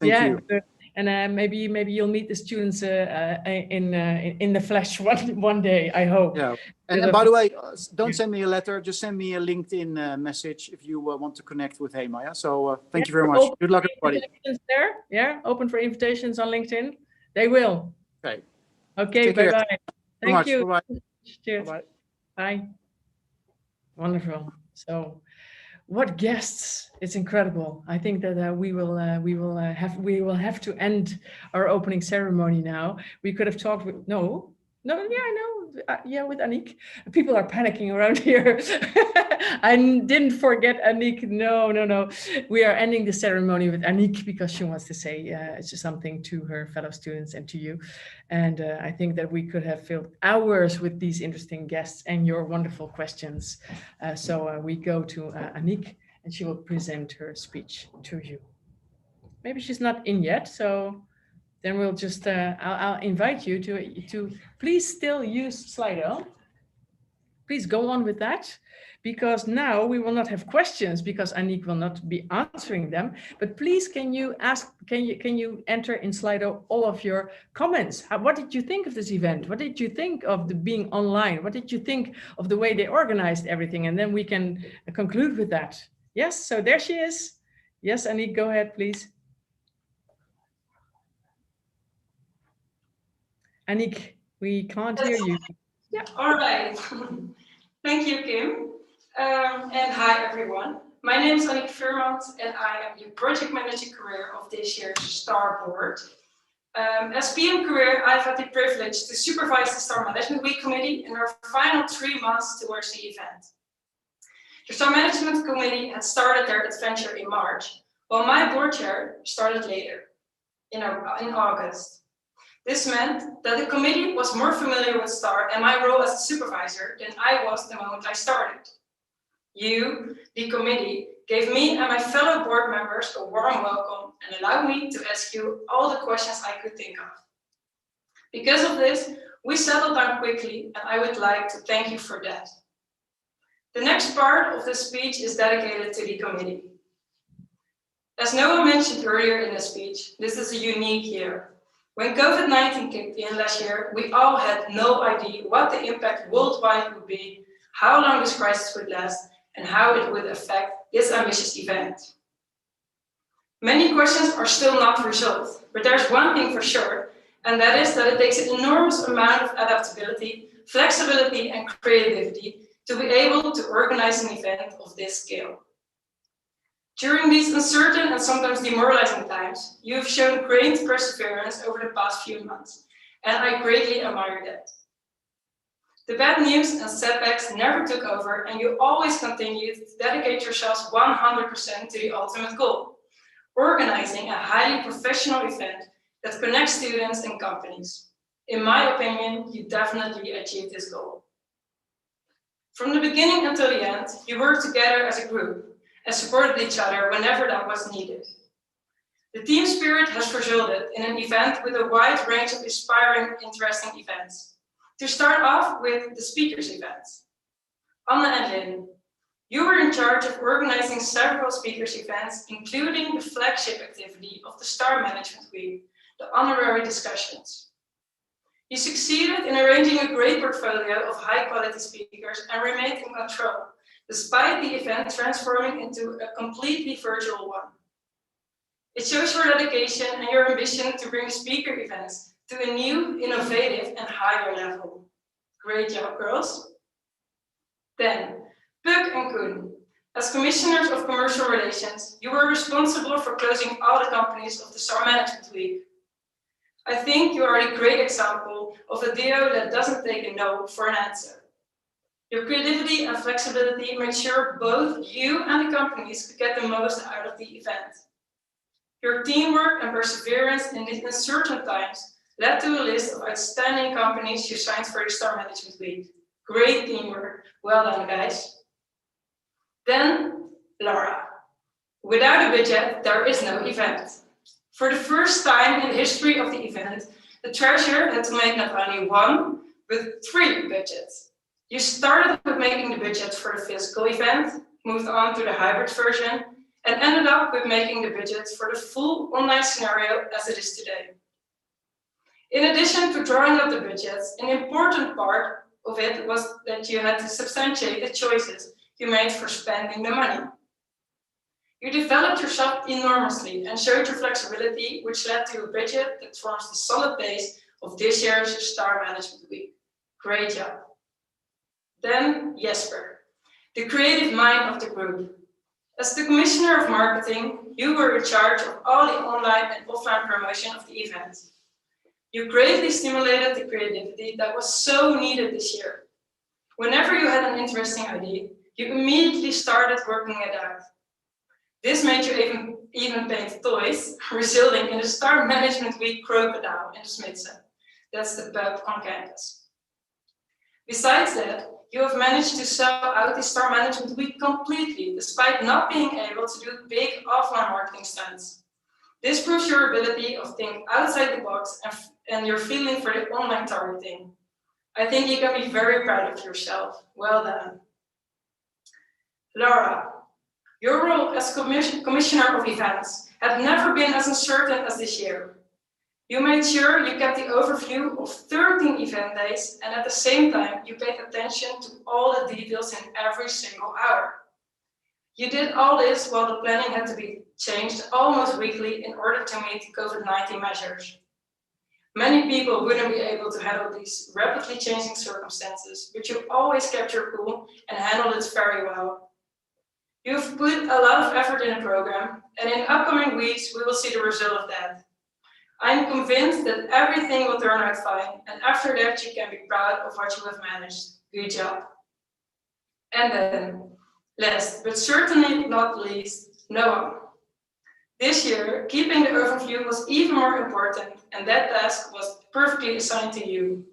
Thank you. Good. And maybe you'll meet the students in the flesh one day. I hope. Yeah. And by the way, don't send me a letter. Just send me a LinkedIn message if you want to connect with HEMA. Yeah. So thank you very much. Good luck, everybody. There, yeah. Open for invitations on LinkedIn. They will. Okay. Okay. Bye bye. Thank you. Bye. Cheers. Bye. Bye. Wonderful. So, what guests! It's incredible. I think that we will have to end our opening ceremony now. We could have talked with yeah, I know. Yeah, with Aniek. People are panicking around here. I didn't forget Aniek. No. We are ending the ceremony with Aniek because she wants to say something to her fellow students and to you. And I think that we could have filled hours with these interesting guests and your wonderful questions. So we go to Aniek and she will present her speech to you. Maybe she's not in yet, so then we'll just, I'll invite you to please still use Slido. Please go on with that, because now we will not have questions because Aniek will not be answering them, but please can you enter in Slido all of your comments? What did you think of this event? What did you think of the being online? What did you think of the way they organized everything? And then we can conclude with that. Yes, so there she is. Yes, Aniek, go ahead, please. Aniek, we can't hear you. Yeah, all right. Thank you, Kim. And hi, everyone. My name is Aniek Veermans, and I am the project manager career of this year's STAR board. As PM career, I've had the privilege to supervise the STAR Management Week Committee in our final 3 months towards the event. The STAR Management Committee had started their adventure in March, while my board chair started later, in August. This meant that the committee was more familiar with STAR and my role as a supervisor than I was the moment I started. You, the committee, gave me and my fellow board members a warm welcome and allowed me to ask you all the questions I could think of. Because of this, we settled down quickly, and I would like to thank you for that. The next part of the speech is dedicated to the committee. As Noah mentioned earlier in the speech, this is a unique year. When COVID-19 kicked in last year, we all had no idea what the impact worldwide would be, how long this crisis would last, and how it would affect this ambitious event. Many questions are still not resolved, but there's one thing for sure, and that is that it takes an enormous amount of adaptability, flexibility, and creativity to be able to organize an event of this scale. During these uncertain and sometimes demoralizing times, you have shown great perseverance over the past few months, and I greatly admire that. The bad news and setbacks never took over, and you always continued to dedicate yourselves 100% to the ultimate goal, organizing a highly professional event that connects students and companies. In my opinion, you definitely achieved this goal. From the beginning until the end, you worked together as a group and supported each other whenever that was needed. The team spirit has resulted in an event with a wide range of inspiring, interesting events. To start off with the speakers events. Anna and Lynn, you were in charge of organizing several speakers events, including the flagship activity of the STAR Management Week, the honorary discussions. You succeeded in arranging a great portfolio of high-quality speakers and remained in control, despite the event transforming into a completely virtual one. It shows your dedication and your ambition to bring speaker events to a new, innovative, and higher level. Great job, girls. Then, Puk and Koen, as Commissioners of Commercial Relations, you were responsible for closing all the companies of the STAR Management Week. I think you are a great example of a duo that doesn't take a no for an answer. Your creativity and flexibility made sure both you and the companies could get the most out of the event. Your teamwork and perseverance in these uncertain times led to a list of outstanding companies you signed for the STAR Management Week. Great teamwork. Well done, guys. Then, Laura. Without a budget, there is no event. For the first time in the history of the event, the treasurer had to make not only one, but 3 budgets. You started with making the budget for the physical event, moved on to the hybrid version, and ended up with making the budget for the full online scenario as it is today. In addition to drawing up the budgets, an important part of it was that you had to substantiate the choices you made for spending the money. You developed yourself enormously and showed your flexibility, which led to a budget that forms the solid base of this year's Star Management Week. Great job. Then Jesper, the creative mind of the group. As the Commissioner of Marketing, you were in charge of all the online and offline promotion of the event. You greatly stimulated the creativity that was so needed this year. Whenever you had an interesting idea, you immediately started working it out. This made you even paint toys, resulting in the Star Management Week crocodile in the Smidse. That's the pub on campus. Besides that, you have managed to sell out the Star Management Week completely, despite not being able to do big offline marketing stunts. This proves your ability of thinking outside the box and your feeling for the online targeting. I think you can be very proud of yourself. Well done. Laura, your role as Commissioner of Events had never been as uncertain as this year. You made sure you kept the overview of 13 event days, and at the same time, you paid attention to all the details in every single hour. You did all this while the planning had to be changed almost weekly in order to meet COVID-19 measures. Many people wouldn't be able to handle these rapidly changing circumstances, but you always kept your cool and handled it very well. You've put a lot of effort in the program, and in upcoming weeks, we will see the result of that. I'm convinced that everything will turn out fine, and after that, you can be proud of what you have managed. Good job. And then, last but certainly not least, Noah. This year, keeping the overview was even more important, and that task was perfectly assigned to you.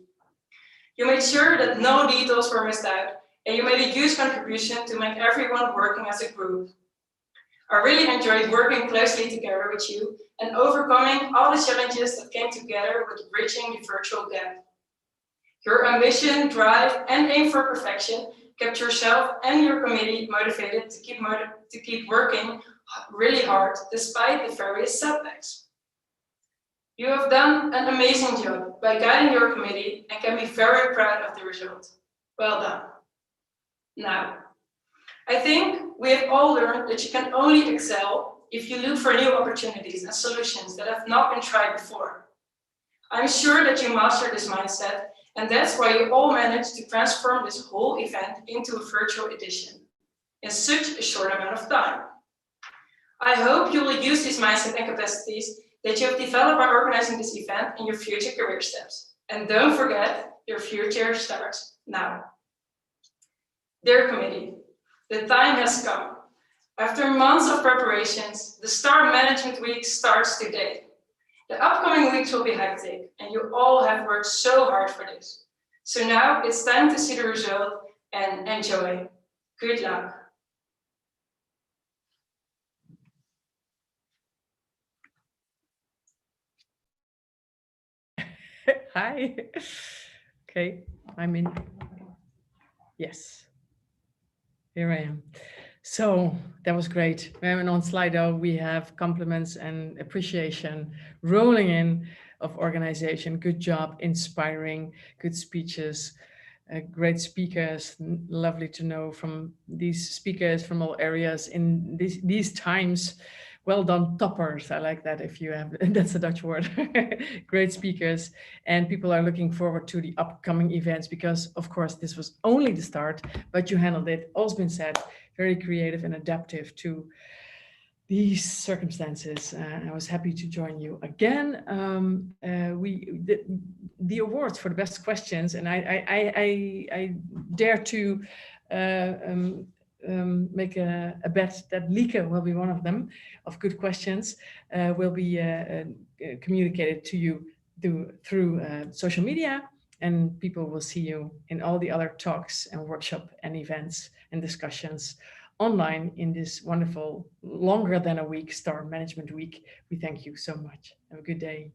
You made sure that no details were missed out, and you made a huge contribution to make everyone working as a group. I really enjoyed working closely together with you and overcoming all the challenges that came together with bridging the virtual gap. Your ambition, drive, and aim for perfection kept yourself and your committee motivated to keep working really hard despite the various setbacks. You have done an amazing job by guiding your committee and can be very proud of the result. Well done. Now, I think we have all learned that you can only excel if you look for new opportunities and solutions that have not been tried before. I'm sure that you mastered this mindset, and that's why you all managed to transform this whole event into a virtual edition in such a short amount of time. I hope you will use this mindset and capacities that you have developed by organizing this event in your future career steps. And don't forget, your future starts now. Dear committee, the time has come. After months of preparations, the Star Management Week starts today. The upcoming weeks will be hectic, and you all have worked so hard for this. So now it's time to see the result and enjoy. Good luck. Hi. Okay, I'm in. Yes, here I am. So that was great. And on Slido, we have compliments and appreciation rolling in of organization. Good job, inspiring, good speeches, great speakers. Lovely to know from these speakers from all areas in these times. Well done, toppers. I like that. If you have, that's a Dutch word. Great speakers, and people are looking forward to the upcoming events because, of course, this was only the start, but you handled it. All's been said. Very creative and adaptive to these circumstances. I was happy to join you again. The awards for the best questions, and I dare to make a bet that Lieke will be one of them, of good questions, will be communicated to you through social media, and people will see you in all the other talks and workshop and events and discussions online in this wonderful, longer than a week Star Management Week. We thank you so much. Have a good day.